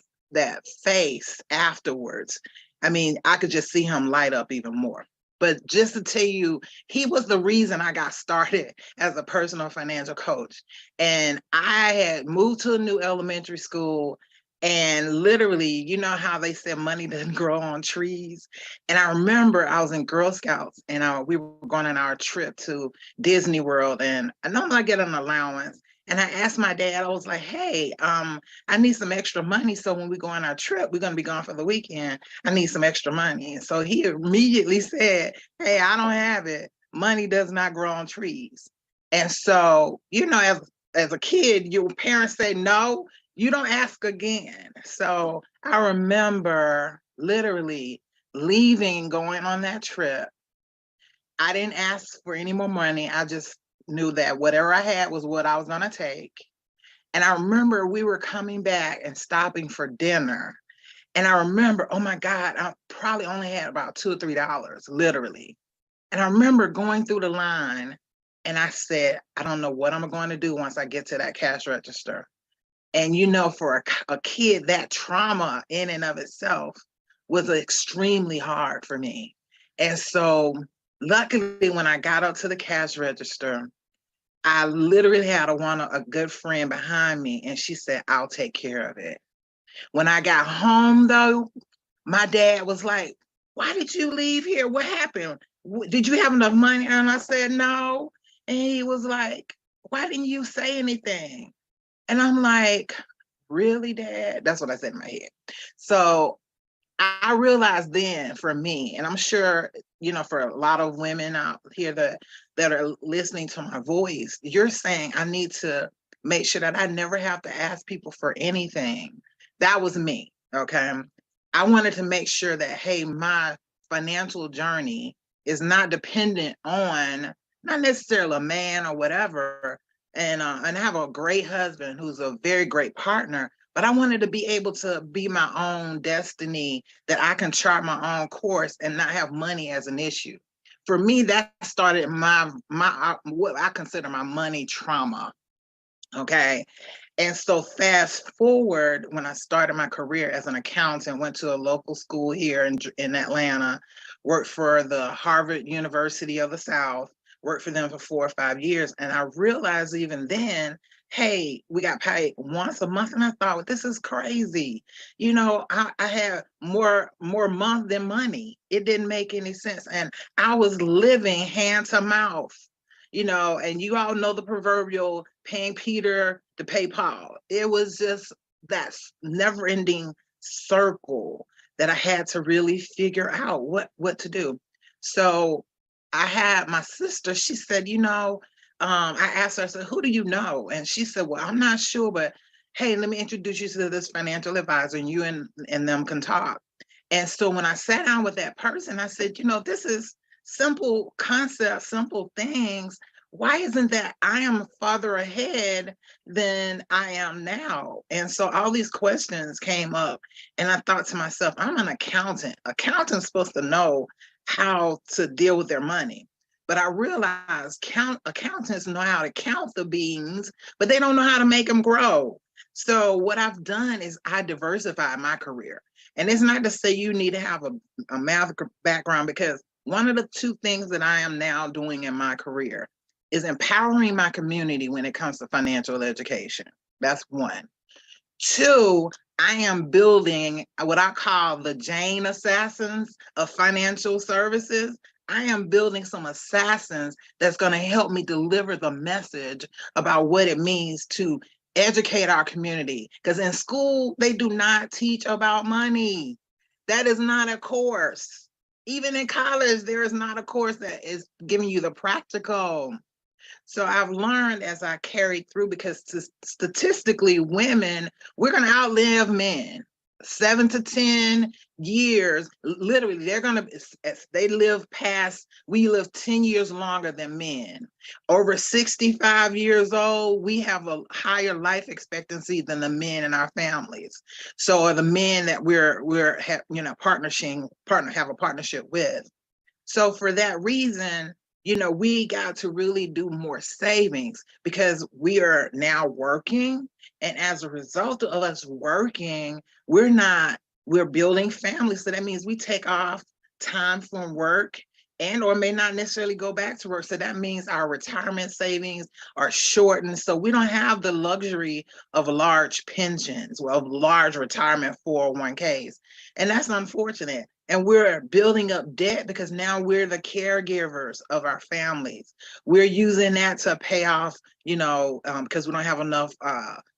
face afterwards, I mean, I could just see him light up even more. But just to tell you, he was the reason I got started as a personal financial coach. And I had moved to a new elementary school, and literally, you know how they said money doesn't grow on trees? And I remember I was in Girl Scouts and we were going on our trip to Disney World, and I normally get an allowance. And I asked my dad, I was like, hey, I need some extra money. So when we go on our trip, we're going to be gone for the weekend. I need some extra money. And so he immediately said, hey, I don't have it. Money does not grow on trees. And so, as a kid, your parents say, no, you don't ask again. So I remember literally leaving, going on that trip. I didn't ask for any more money. I just knew that whatever I had was what I was going to take. And I remember we were coming back and stopping for dinner. And I remember, oh my God, I probably only had about $2 or $3, literally. And I remember going through the line and I said, I don't know what I'm going to do once I get to that cash register. And for a kid, that trauma in and of itself was extremely hard for me. And so luckily, when I got up to the cash register, I literally had a good friend behind me, and she said, I'll take care of it. When I got home, though, my dad was like, why did you leave here? What happened? Did you have enough money? And I said, no. And he was like, why didn't you say anything? And I'm like, really, Dad? That's what I said in my head. So I realized then for me, and I'm sure, for a lot of women out here that are listening to my voice, you're saying I need to make sure that I never have to ask people for anything. That was me, okay? I wanted to make sure that, hey, my financial journey is not dependent on not necessarily a man or whatever. And I have a great husband who's a very great partner, but I wanted to be able to be my own destiny, that I can chart my own course and not have money as an issue. For me, that started my what I consider my money trauma. Okay. And so fast forward, when I started my career as an accountant, went to a local school here in Atlanta, worked for the Harvard University of the South, worked for them for 4 or 5 years. And I realized even then, hey, we got paid once a month. And I thought, well, this is crazy. You know, I had more month than money. It didn't make any sense. And I was living hand to mouth. You know, and you all know the proverbial paying Peter to pay Paul. It was just that never ending circle that I had to really figure out what to do. So I had my sister, she said, you know, I asked her, I said, who do you know? And she said, well, I'm not sure, but hey, let me introduce you to this financial advisor and you and them can talk. And so when I sat down with that person, I said, you know, this is simple concepts, simple things. Why isn't that I am farther ahead than I am now? And so all these questions came up and I thought to myself, I'm an accountant. Accountants supposed to know how to deal with their money. But I realized accountants know how to count the beans, but they don't know how to make them grow. So what I've done is I diversified my career. And it's not to say you need to have a math background, because one of the two things that I am now doing in my career is empowering my community when it comes to financial education. That's one. Two, I am building what I call the Jane assassins of financial services. I am building some assassins that's going to help me deliver the message about what it means to educate our community. Because in school, they do not teach about money. That is not a course. Even in college, there is not a course that is giving you the practical. So I've learned as I carried through, because statistically, women, we're going to outlive men. 7 to 10 years, literally, they're going to, they live past, we live 10 years longer than men. Over 65 years old, we have a higher life expectancy than the men in our families. So are the men that we're have a partnership with. So for that reason, you know, we got to really do more savings, because we are now working. And as a result of us working, we're building families. So that means we take off time from work and or may not necessarily go back to work. So that means our retirement savings are shortened. So we don't have the luxury of large pensions, well, large retirement 401ks. And that's unfortunate. And we're building up debt because now we're the caregivers of our families. We're using that to pay off, because we don't have enough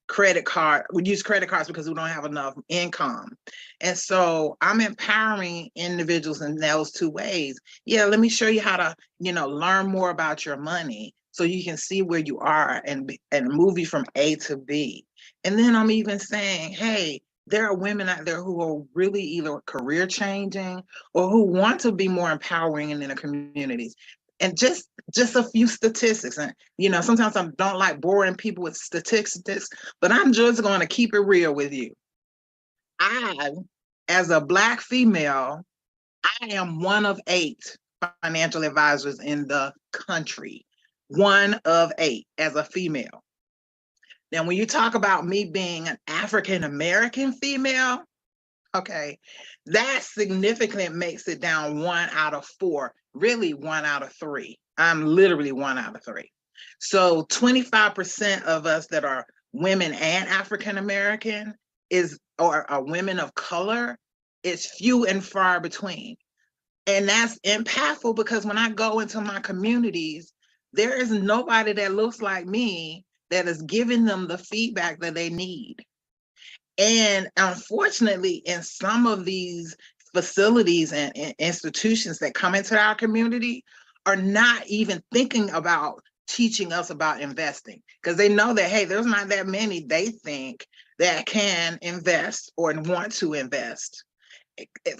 credit card. We use credit cards because we don't have enough income. And so I'm empowering individuals in those two ways. Yeah, let me show you how to, learn more about your money so you can see where you are and move you from A to B. And then I'm even saying, hey, there are women out there who are really either career changing or who want to be more empowering in their communities. And just a few statistics. And, sometimes I don't like boring people with statistics, but I'm just going to keep it real with you. I, as a Black female, I am one of 8 financial advisors in the country. One of 8 as a female. Now, when you talk about me being an African-American female, okay, that significantly makes it down 1 out of 4, really 1 out of 3. I'm literally 1 out of 3. So 25% of us that are women and African-American or are women of color is few and far between. And that's impactful because when I go into my communities, there is nobody that looks like me that is giving them the feedback that they need. And unfortunately, in some of these facilities and institutions that come into our community are not even thinking about teaching us about investing, because they know that, hey, there's not that many they think that can invest or want to invest.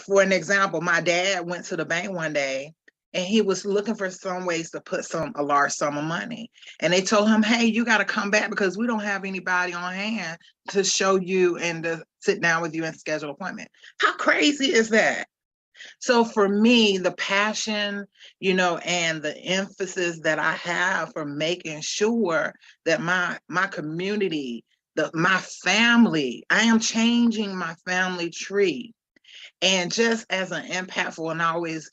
For an example, my dad went to the bank one day and he was looking for some ways to put a large sum of money. And they told him, hey, you got to come back because we don't have anybody on hand to show you and to sit down with you and schedule an appointment. How crazy is that? So for me, the passion, and the emphasis that I have for making sure that my community, my family, I am changing my family tree. And just as an impactful, and always,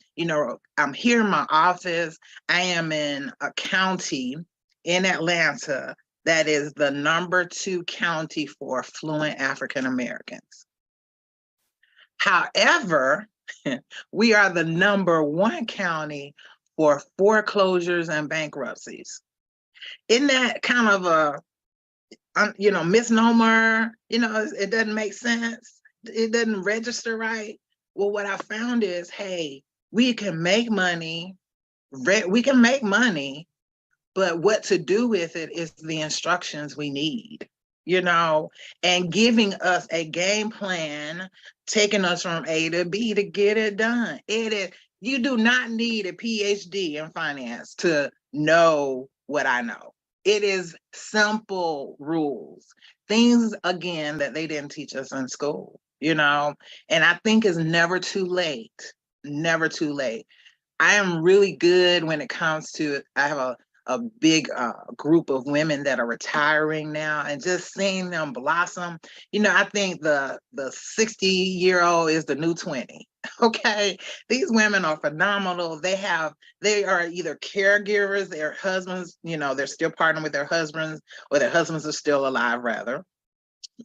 I'm here in my office. I am in a county in Atlanta that is the #2 county for affluent African Americans. However, we are the #1 county for foreclosures and bankruptcies. Isn't that kind of a, misnomer? It doesn't make sense. It doesn't register right. Well, what I found is, hey, we can make money. But what to do with it is the instructions we need, and giving us a game plan, taking us from A to B to get it done. You do not need a PhD in finance to know what I know. It is simple rules, things, again, that they didn't teach us in school, and I think it's never too late, never too late. I am really good when it comes to, I have a big group of women that are retiring now, and just seeing them blossom. I think the 60-year-old is the new 20. Okay, these women are phenomenal. They are either caregivers, their husbands, they're still partnering with their husbands, or their husbands are still alive, rather.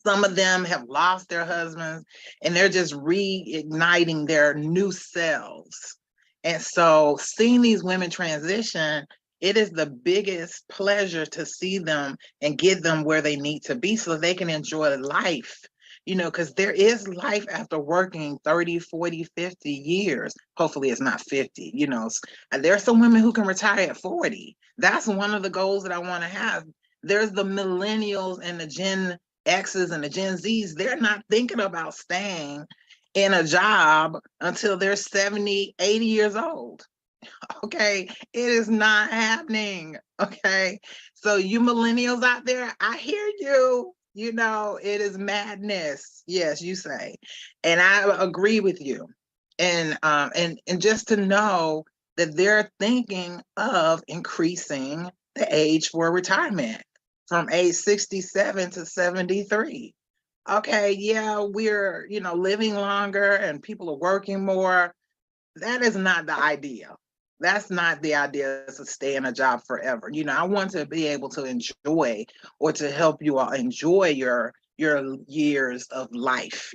Some of them have lost their husbands, and they're just reigniting their new selves. And so seeing these women transition, it is the biggest pleasure to see them and get them where they need to be so they can enjoy life, because there is life after working 30, 40, 50 years. Hopefully it's not 50, There are some women who can retire at 40. That's one of the goals that I want to have. There's the millennials and the Gen X's and the Gen Z's. They're not thinking about staying in a job until they're 70, 80 years old. Okay, it is not happening. Okay, so you millennials out there, I hear you. It is madness. Yes, you say, and I agree with you. And just to know that they're thinking of increasing the age for retirement from age 67 to 73. Okay, yeah, we're living longer and people are working more. That is not the idea. That's not the idea, to stay in a job forever. I want to be able to enjoy, or to help you all enjoy your years of life,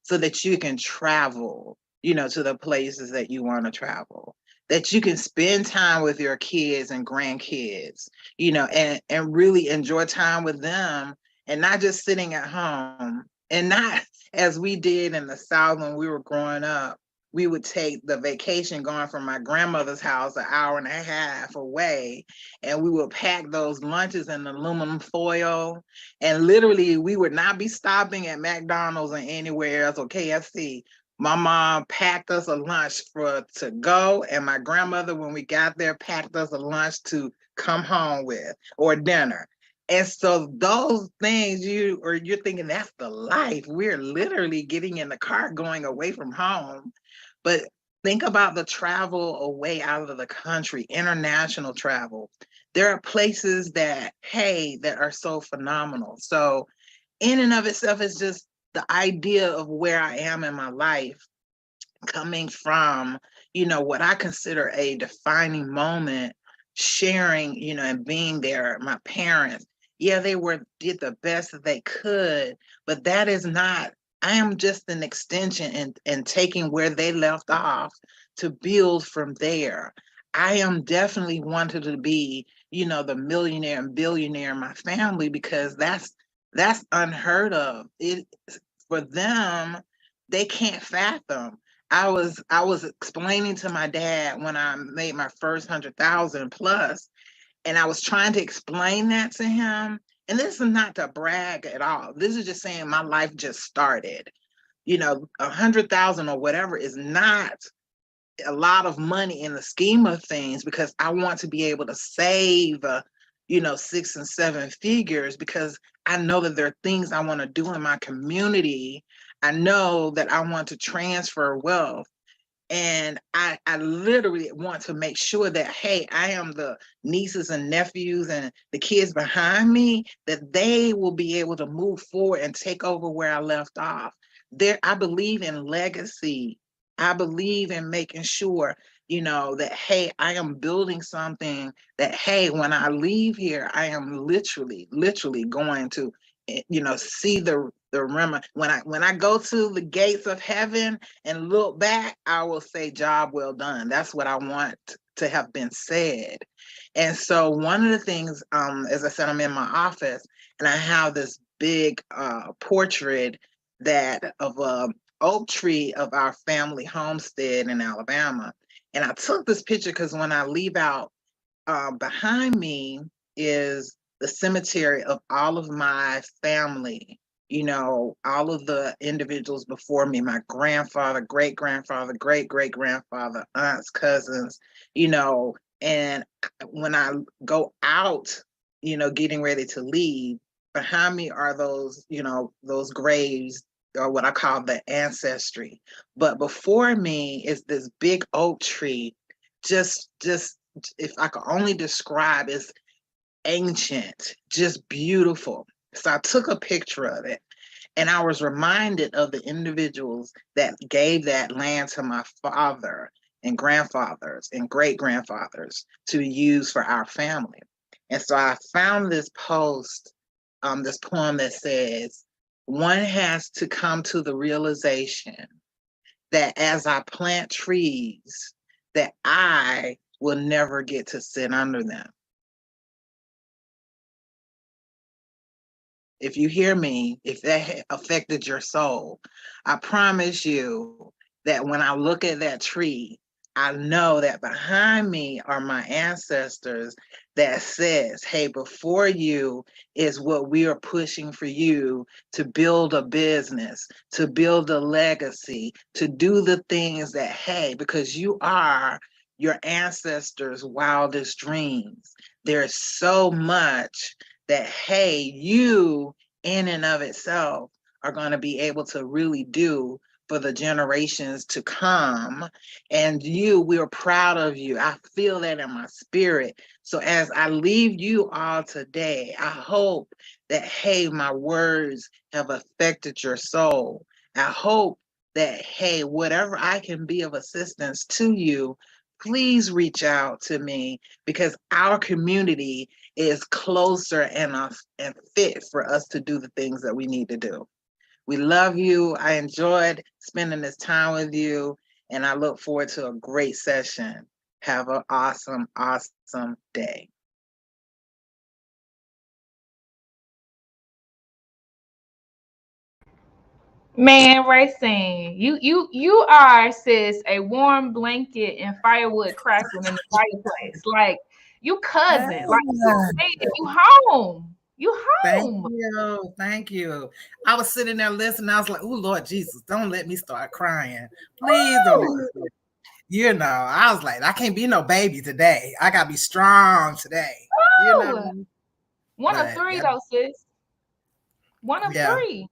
so that you can travel, to the places that you want to travel, that you can spend time with your kids and grandkids, and really enjoy time with them, and not just sitting at home, and not as we did in the South when we were growing up. We would take the vacation going from my grandmother's house 1.5 hours away, and we would pack those lunches in aluminum foil. And literally, we would not be stopping at McDonald's or anywhere else, or KFC. My mom packed us a lunch to go, and my grandmother, when we got there, packed us a lunch to come home with, or dinner. And so those things, you're thinking that's the life. We're literally getting in the car, going away from home. But think about the travel away out of the country, international travel. There are places that are so phenomenal. So in and of itself, is just the idea of where I am in my life, coming from, what I consider a defining moment, sharing, and being there. My parents, yeah, they did the best that they could, but that is not, I am just an extension and taking where they left off to build from there. I am definitely wanted to be, the millionaire and billionaire in my family, because that's unheard of. For them, they can't fathom. I was explaining to my dad when I made my first 100,000 plus, and I was trying to explain that to him. And this is not to brag at all. This is just saying my life just started. you know, 100,000 or whatever is not a lot of money in the scheme of things, because I want to be able to save, you know, 6 and 7 figures, because I know that there are things I want to do in my community. I know that I want to transfer wealth. And I literally want to make sure that, hey, I am the nieces and nephews and the kids behind me, that they will be able to move forward and take over where I left off. I believe in legacy. I believe in making sure, you know, that, hey, I am building something that, hey, when I leave here, I am literally going to, you know, see the remember when I go to the gates of heaven and look back, I will say, job well done. That's what I want to have been said. And so one of the things, as I said, I'm in my office and I have this big portrait that of a oak tree of our family homestead in Alabama. And I took this picture because when I leave out, behind me is the cemetery of all of my family, you know, all of the individuals before me, my grandfather, great-grandfather, great-great-grandfather, aunts, cousins, you know. And when I go out, you know, getting ready to leave, behind me are those, you know, those graves, or what I call the ancestry. But before me is this big oak tree, just if I could only describe, is ancient, just beautiful. So I took a picture of it and I was reminded of the individuals that gave that land to my father and grandfathers and great-grandfathers to use for our family. And so I found this post, this poem that says, one has to come to the realization that as I plant trees, that I will never get to sit under them. If you hear me, if that affected your soul, I promise you that when I look at that tree, I know that behind me are my ancestors that says, hey, before you is what we are pushing for you to build a business, to build a legacy, to do the things that, hey, because you are your ancestors' wildest dreams. There's so much that, hey, you in and of itself are going to be able to really do for the generations to come. And we're proud of you. I feel that in my spirit. So as I leave you all today, I hope that, hey, my words have affected your soul. I hope that, hey, whatever I can be of assistance to you, please reach out to me, because our community is closer and fit for us to do the things that we need to do. We love you. I enjoyed spending this time with you, and I look forward to a great session. Have an awesome, awesome day. Man, Racine, you are, sis, a warm blanket and firewood crackling in the fireplace. Like, you cousin, like you home. You home. Thank you. I was sitting there listening. I was like, "Oh Lord Jesus, don't let me start crying, please don't." You know, I was like, I can't be no baby today. I gotta be strong today. You know, one of three though, sis. One of three.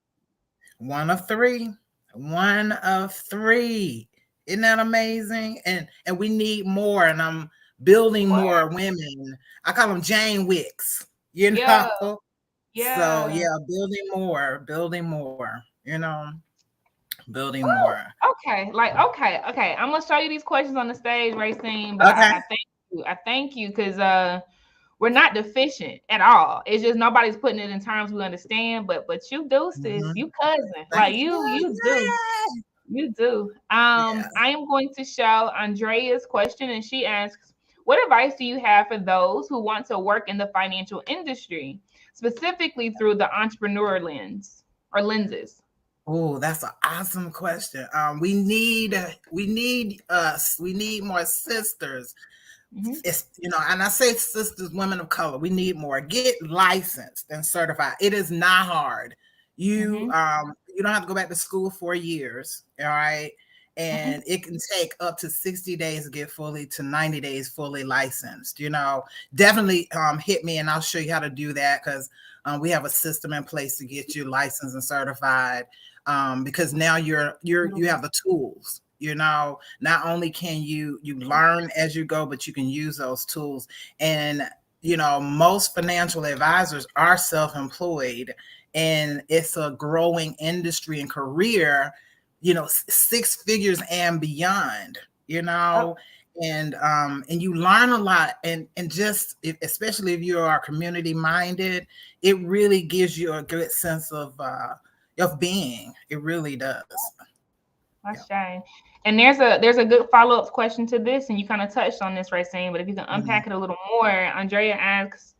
One of three. One of three. Isn't that amazing? And we need more. And I'm building more women. I call them Jane Wicks. You know. So building more. You know, building more. Okay. I'm gonna show you these questions on the stage, Racine. But I thank you because we're not deficient at all. It's just nobody's putting it in terms we understand. But you do, sis. You cousin. Like you do. You do. I am going to show Andrea's question, and she asks, what advice do you have for those who want to work in the financial industry, specifically through the entrepreneur lens or lenses? Oh, that's an awesome question. We need more sisters. It's, you know, and I say sisters, women of color, we need more. Get licensed and certified. It is not hard. You you don't have to go back to school 4 years. All right. And it can take up to 60 days to get fully to 90 days fully licensed. Definitely hit me and I'll show you how to do that, because we have a system in place to get you licensed and certified, because now you have the tools. Not only can you learn as you go, but you can use those tools. And most financial advisors are self-employed, and it's a growing industry and career, 6 figures and beyond, and you learn a lot, and just especially if you are community minded, it really gives you a good sense of being. It really does. That's Jane. And there's a good follow-up question to this, and you kind of touched on this, Racine, but if you can unpack it a little more. Andrea asks,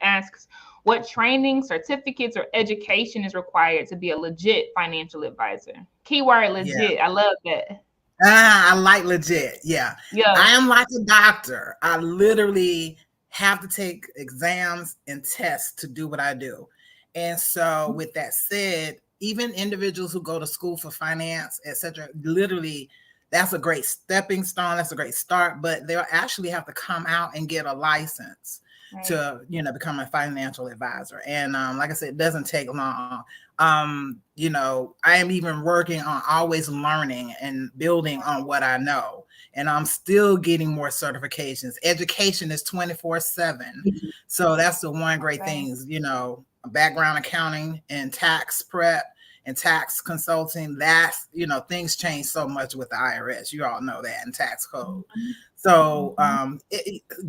what training, certificates, or education is required to be a legit financial advisor? Keyword legit. Yeah. I love that. I like legit. Yeah. I am like a doctor. I literally have to take exams and tests to do what I do. And so with that said, even individuals who go to school for finance, etc., literally, that's a great stepping stone. That's a great start, but they'll actually have to come out and get a license to, become a financial advisor. And like I said, it doesn't take long. I am even working on always learning and building on what I know. And I'm still getting more certifications. Education is 24/7. So that's the one great thing, background accounting and tax prep and tax consulting. That's, things change so much with the IRS. You all know that, and tax code. So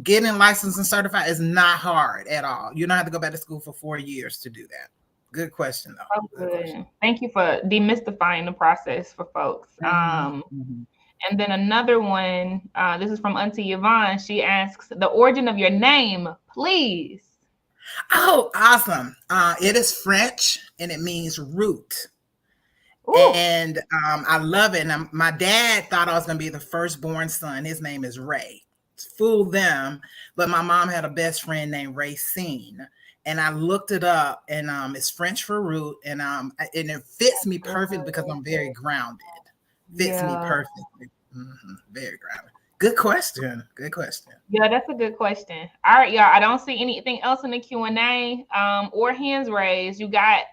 getting licensed and certified is not hard at all. You don't have to go back to school for 4 years to do that. Good question, though. Oh, good question. Thank you for demystifying the process for folks. And then another one, this is from Auntie Yvonne. She asks, the origin of your name, please. Oh, awesome. It is French, and it means root. Ooh. And I love it. And my dad thought I was going to be the firstborn son. His name is Ray. Fooled them. But my mom had a best friend named Racine. And I looked it up, and it's French for root. And it fits me perfect because I'm very grounded. Fits me perfectly. Very grounded. Good question. Yeah, that's a good question. All right, y'all. I don't see anything else in the Q&A or hands raised. You got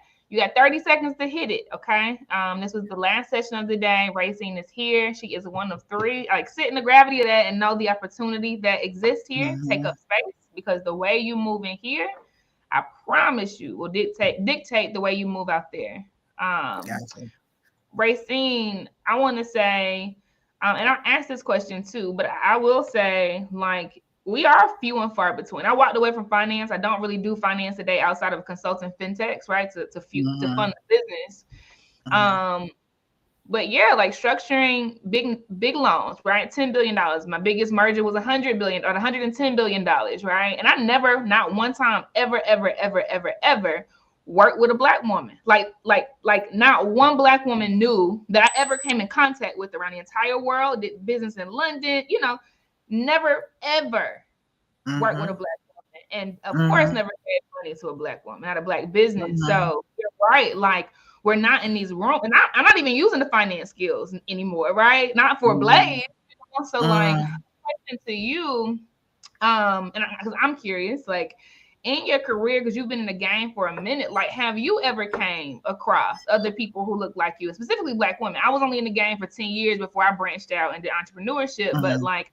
30 seconds to hit it, okay? This was the last session of the day. Racine is here. She is one of 3. Like, sit in the gravity of that and know the opportunity that exists here. Take up space, because the way you move in here, I promise you, will dictate the way you move out there. Gotcha. Racine, I want to say, and I'll ask this question too, but I will say, like, we are few and far between. I walked away from finance. I don't really do finance today outside of consulting fintechs, right? To fund the business. But yeah, like structuring big loans, right? $10 billion. My biggest merger was $100 billion or $110 billion, right? And I never, not one time, ever worked with a Black woman. Like not one Black woman knew that I ever came in contact with around the entire world. Did business in London, never ever worked with a Black woman, and of course never paid money to a Black woman, not a Black business. So you're right, like we're not in these rooms, and I'm not even using the finance skills anymore, right? Not for Blaze. So like, question to you, and because I'm curious, like, in your career, because you've been in the game for a minute, like, have you ever came across other people who look like you, specifically Black women? I was only in the game for 10 years before I branched out into entrepreneurship, but like,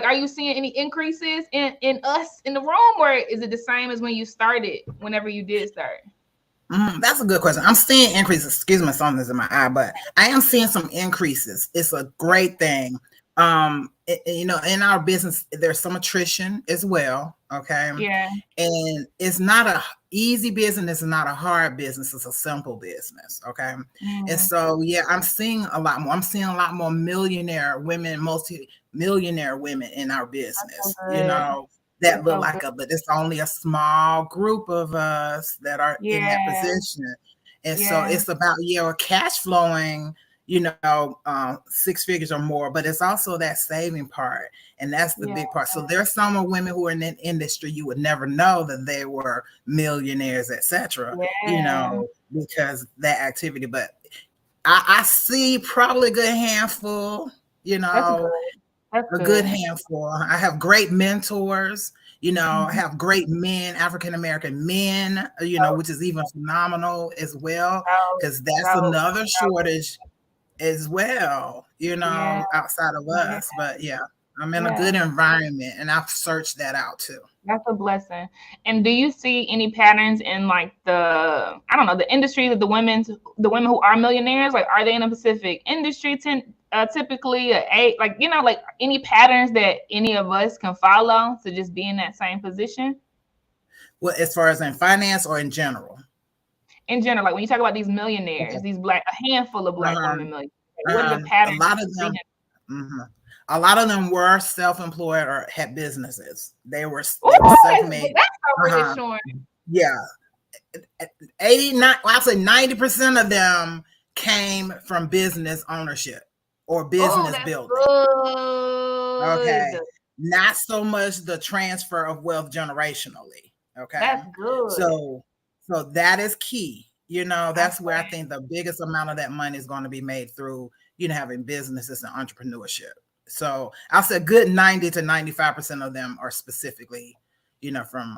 are you seeing any increases in us in the room, or is it the same as when you started, whenever you did start? That's a good question. I'm seeing increases. Excuse me, something's in my eye, but I am seeing some increases. It's a great thing. In our business, there's some attrition as well. Okay. Yeah. And it's not a easy business. It's not a hard business. It's a simple business. Okay. And so, yeah, I'm seeing a lot more. I'm seeing a lot more millionaire women, multi-millionaire women in our business, that look like us, but it's only a small group of us that are in that position. And so it's about, cash flowing, 6 figures or more, but it's also that saving part. And that's the big part. So there's some women who are in the industry, you would never know that they were millionaires, etc. Because that activity, but I see probably a good handful, you That's know, good. That's a good good. handful. I have great mentors, you know, I Mhm. have great men, African American men, you know, which is even phenomenal as well, So, because that's so, another so, shortage as well, you yeah, know, outside of yeah, us. But yeah, I'm in a yeah. good environment and I've searched that out too. That's a blessing. And do you see any patterns in like the, I don't know, the industry that the women who are millionaires, like are they in a specific industry typically, like, you know, like any patterns that any of us can follow to just be in that same position? Well, as far as in finance or in general? In general, like when you talk about these millionaires, Okay. these a handful of Black women millionaires, what are the A patterns lot you're of seeing? them, a lot of them were self-employed or had businesses. They were Ooh, self-made. that's so reassuring. Yeah, 89. Well, I'll say 90% of them came from business ownership or Oh, business that's building. Okay, good. not so much the transfer of wealth generationally. Okay, That's good. so that is key. You know, that's where I Okay. think the biggest amount of that money is going to be made through, you know, having businesses and entrepreneurship. So I'll say a good 90 to 95% of them are specifically, you know, from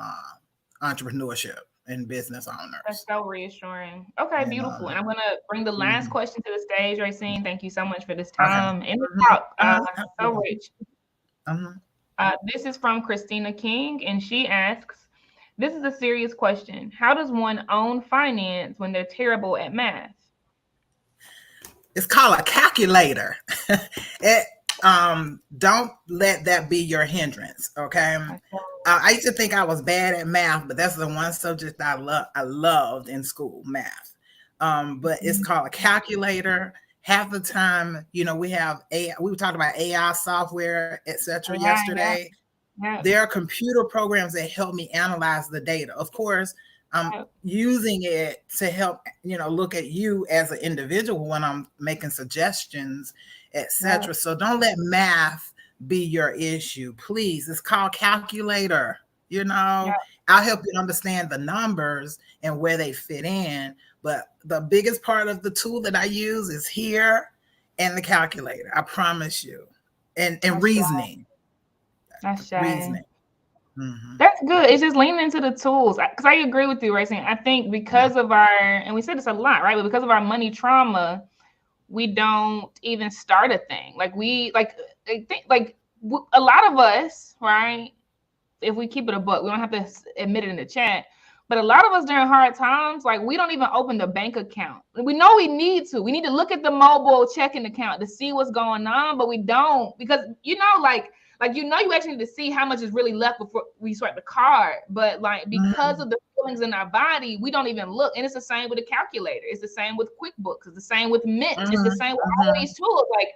entrepreneurship and business That's owners. so reassuring. Okay, You beautiful. know, And I'm gonna bring the last mhm. question to the stage, Racine. Thank you so much for this Okay. time in the Mhm. talk. So Absolutely. rich. Mhm. This is from Christina King, and she asks, this is a serious question. How does one own finance when they're terrible at math? It's called a calculator. Don't let that be your hindrance. Okay. I used to think I was bad at math, but that's the one subject I loved in school, math. But it's called a calculator. Half the time, you know, we have AI. We were talking about AI software, etc. yesterday. Yeah. There are computer programs that help me analyze the data. Of course, I'm using it to help, you know, look at you as an individual when I'm making suggestions, etc. So don't let math be your issue, please. It's called calculator. You know, I'll help you understand the numbers and where they fit in. But the biggest part of the tool that I use is here and the calculator. I promise you. And reasoning. That's Reasoning. That's good. It's just leaning into the tools. Because I agree with you, Racing. I think because of our, and we said this a lot, right? But because of our money trauma, we don't even start a thing. Like I think a lot of us, right? If we keep it a buck, we don't have to admit it in the chat. But a lot of us during hard times, like we don't even open the bank account. We know we need to. We need to look at the mobile checking account to see what's going on, but we don't because you know, like you know, you actually need to see how much is really left before we swipe the card. But like because of the feelings in our body, we don't even look. And it's the same with a calculator. It's the same with QuickBooks. It's the same with Mint. It's the same with all these tools. Like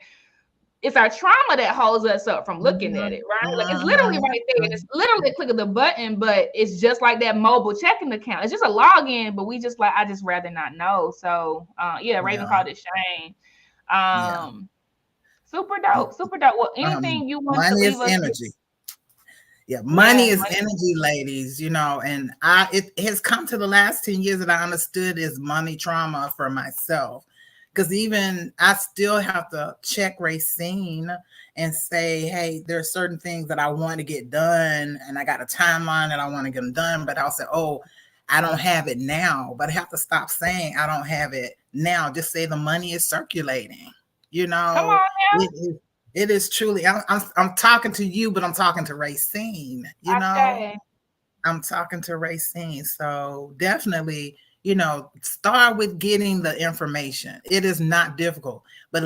it's our trauma that holds us up from looking at it, right? Like it's literally right there. And it's literally a click of the button, but it's just like that mobile checking account. It's just a login, but we just like, I just rather not know. So Raven called it shame. Super dope. Super dope. Well, anything you want to leave us energy. Yeah, money is energy, ladies, you know, and it has come to the last 10 years that I understood is money trauma for myself. Because even I still have to check Racine and say, hey, there are certain things that I want to get done and I got a timeline that I want to get them done, but I'll say, oh, I don't have it now. But I have to stop saying I don't have it now. Just say the money is circulating. You know, come on now. It is truly. I'm talking to you, but I'm talking to Racine. You know, I'm talking to Racine. So definitely, you know, start with getting the information. It is not difficult, but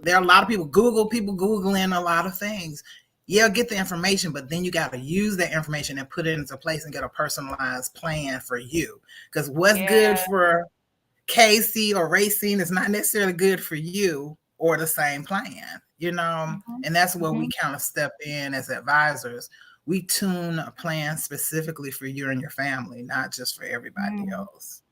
there are a lot of people Googling a lot of things. Yeah, get the information, but then you got to use that information and put it into place and get a personalized plan for you. Because what's good for Casey or Racine is not necessarily good for you or the same plan, you know, and that's where we kind of step in as advisors. We tune a plan specifically for you and your family, not just for everybody else.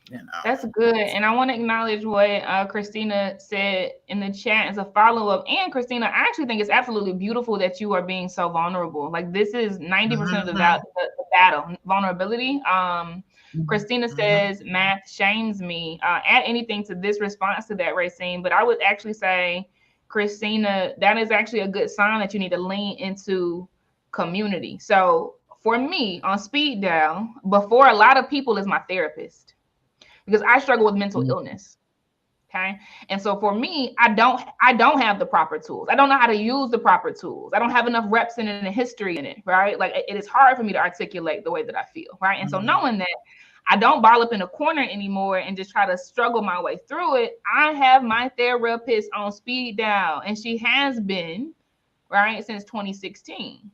You know, that's good. And I want to acknowledge what Christina said in the chat as a follow-up. And Christina, I actually think it's absolutely beautiful that you are being so vulnerable. Like this is 90% of the battle, vulnerability. Christina Mhm. says math shames me. Add anything to this response to that, Racine, but I would actually say, Christina, that is actually a good sign that you need to lean into community. So for me on speed dial, before a lot of people is my therapist because I struggle with mental illness. Okay. And so for me, I don't have the proper tools. I don't know how to use the proper tools. I don't have enough reps in it and history in it, right? Like it is hard for me to articulate the way that I feel, right? And so knowing that I don't ball up in a corner anymore and just try to struggle my way through it, I have my therapist on speed dial, and she has been, right, since 2016.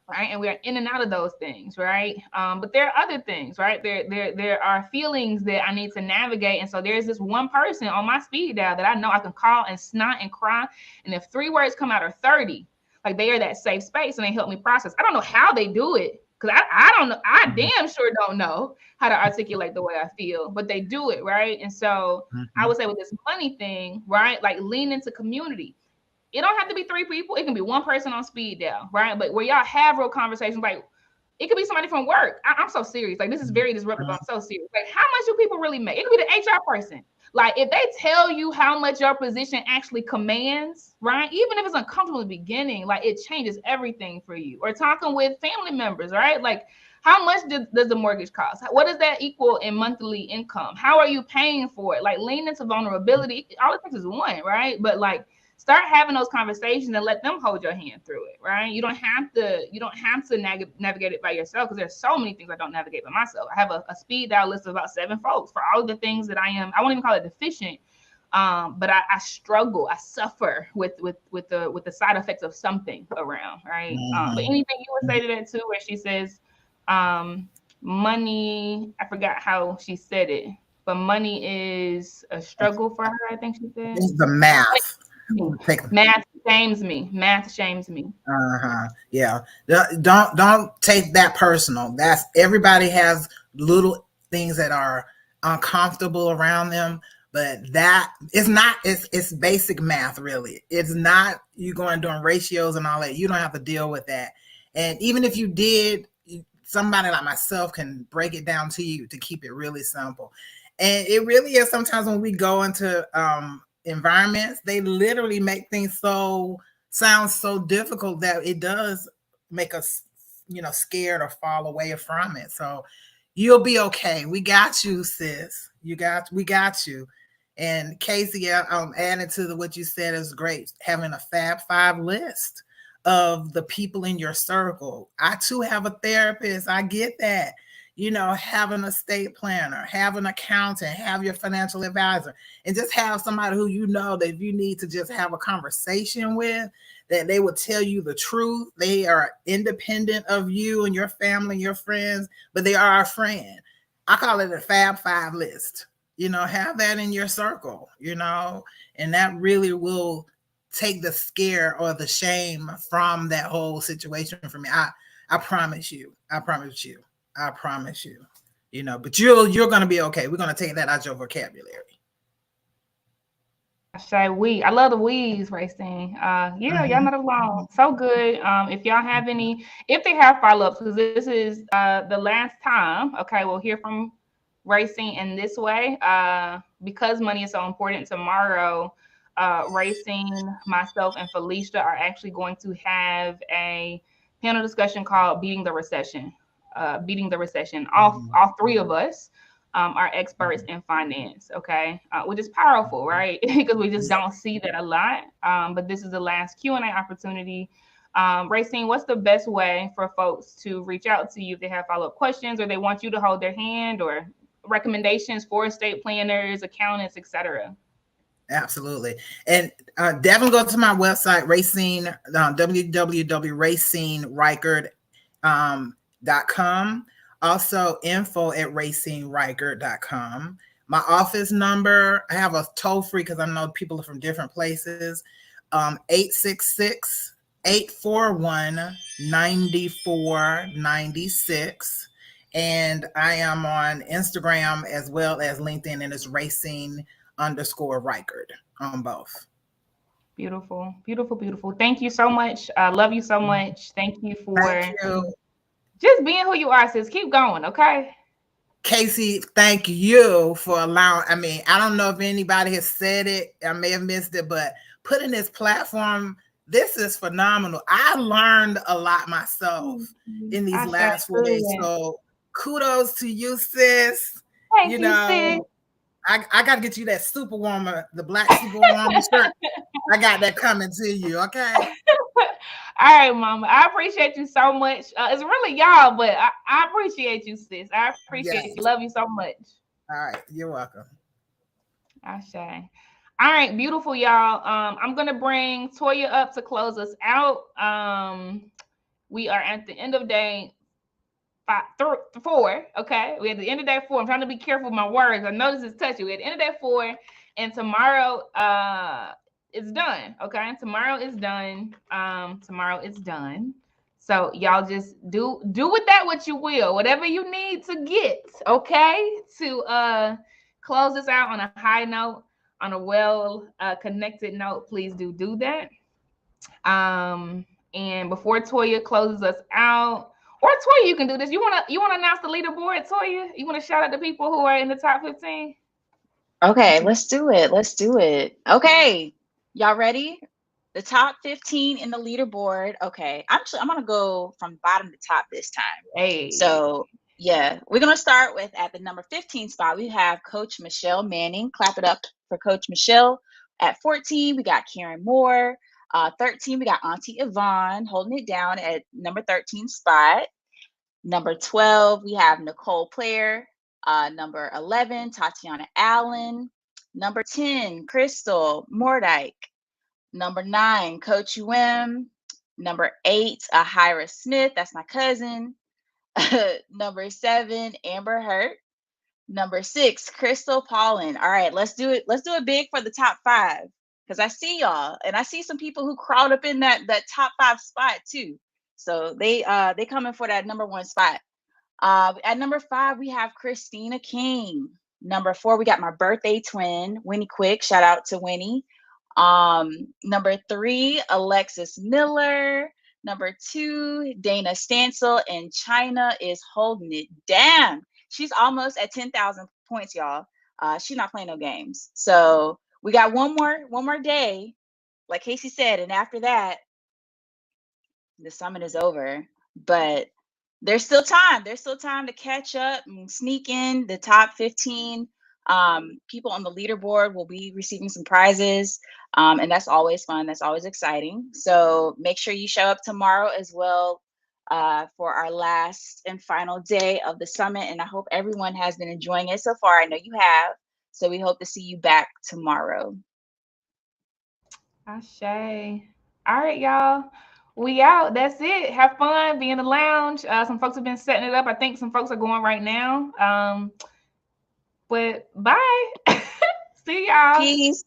Right, and we are in and out of those things, right? But there are other things, right? There are feelings that I need to navigate, and so there's this one person on my speed dial that I know I can call and snot and cry, and if 3 words come out or 30, like they are that safe space and they help me process. I don't know how they do it because I don't know. I damn sure don't know how to articulate the way I feel, but they do it, right? And so I would say with this money thing, right? Like lean into community. It don't have to be 3 people. It can be one person on speed dial, right? But where y'all have real conversations, like it could be somebody from work. I'm so serious. Like this is very disruptive. I'm so serious. Like how much do people really make? It could be the HR person. Like if they tell you how much your position actually commands, right? Even if it's uncomfortable in the beginning, like it changes everything for you. Or talking with family members, right? Like how much does the mortgage cost? What does that equal in monthly income? How are you paying for it? Like lean into vulnerability. All it takes is one, right? But like start having those conversations and let them hold your hand through it, right? You don't have to navigate it by yourself because there's so many things I don't navigate by myself. I have a speed dial list of about 7 folks for all of the things that I won't even call it deficient, but I struggle, I suffer with the side effects of something around, right? But anything you would say to that too, where she says, money, I forgot how she said it, but money is a struggle for her, I think she said. It's the math. Math shames me. Math shames me. Yeah. Don't take that personal. That's everybody has little things that are uncomfortable around them, but that is not. It's basic math, really. It's not you going doing ratios and all that. You don't have to deal with that. And even if you did, somebody like myself can break it down to you to keep it really simple. And it really is sometimes when we go into environments, they literally make things sound so difficult that it does make us, scared or fall away from it. So you'll be okay. We got you, sis. We got you. And Casey, adding to what you said is great. Having a Fab 5 list of the people in your circle. I too have a therapist. I get that. Have an estate planner, have an accountant, have your financial advisor, and just have somebody who that if you need to just have a conversation with, that they will tell you the truth. They are independent of you and your family, your friends, but they are a friend. I call it a Fab 5 list. Have that in your circle, and that really will take the scare or the shame from that whole situation for me. I promise you. I promise you, but you're going to be okay. We're going to take that out your vocabulary. I love the we's, Racine. Y'all not alone. So good. If y'all have if they have follow-ups, because this is the last time, okay, we'll hear from Racine in this way. Because money is so important tomorrow, Racine, myself, and Felicia are actually going to have a panel discussion called Beating the Recession. All 3 of us are experts in finance, okay, which is powerful, right? Because we just don't see that a lot. But this is the last Q&A opportunity. Racine, what's the best way for folks to reach out to you if they have follow-up questions or they want you to hold their hand, or recommendations for estate planners, accountants, etc.? Absolutely. And definitely go to my website, Racine, www.racinereichert.com. Also info@racinereichert.com. My office number, I have a toll free because I know people are from different places. 866-841-9496. And I am on Instagram as well as LinkedIn, and it's Racine_Reichert on both. Beautiful, beautiful, beautiful. Thank you so much. I love you so much. Thank you for just being who you are, sis. Keep going, okay? Casey, thank you for allowing. I mean, I don't know if anybody has said it. I may have missed it, but putting this platform, this is phenomenal. I learned a lot myself in these last 4 days. So kudos to you, sis. Thank you you, know, sis. I got to get you that Superwoman, the black Superwoman shirt. I got that coming to you, okay? All right, Mama. I appreciate you so much. It's really y'all, but I appreciate you, sis. I appreciate you. Love you so much. All right. You're welcome. Ashe. All right, beautiful, y'all. I'm going to bring Toya up to close us out. We are at the end of day 4. Okay, we're at the end of day 4. I'm trying to be careful with my words. I know this is touchy. We're at the end of day 4, and tomorrow it's done. Okay, tomorrow is done. Tomorrow is done. So y'all just do with that what you will, whatever you need to get. Okay, to close this out on a high note, on a well connected note. Please do that. And before Toya closes us out. Or Toya, you can do this. You wanna announce the leaderboard, Toya? You wanna shout out the people who are in the top 15? Okay, let's do it. Okay, y'all ready? The top 15 in the leaderboard. Okay, I'm gonna go from bottom to top this time. Hey. So yeah, we're gonna start with at the number 15 spot. We have Coach Michelle Manning. Clap it up for Coach Michelle. At 14, we got Karen Moore. 13, we got Auntie Yvonne holding it down at number 13 spot. Number 12, we have Nicole Player. Number 11, Tatiana Allen. Number 10, Crystal Mordike. Number 9, Coach UM. Number 8, Ahira Smith. That's my cousin. Number 7, Amber Hurt. Number 6, Crystal Paulin. All right, let's do it. Let's do it big for the top 5. Because I see y'all, and I see some people who crawled up in that top 5 spot too. So they coming for that number 1 spot. At number 5, we have Christina King. Number 4, we got my birthday twin, Winnie Quick. Shout out to Winnie. Number 3, Alexis Miller. Number 2, Dana Stansel, and China is holding it down. She's almost at 10,000 points, y'all. She's not playing no games. So we got one more day, like Casey said, and after that, the summit is over. But there's still time. There's still time to catch up and sneak in the top 15. People on the leaderboard will be receiving some prizes, and that's always fun. That's always exciting. So make sure you show up tomorrow as well for our last and final day of the summit. And I hope everyone has been enjoying it so far. I know you have. So we hope to see you back tomorrow. Ashe. All right, y'all. We out. That's it. Have fun. Be in the lounge. Some folks have been setting it up. I think some folks are going right now. But bye. See y'all. Peace.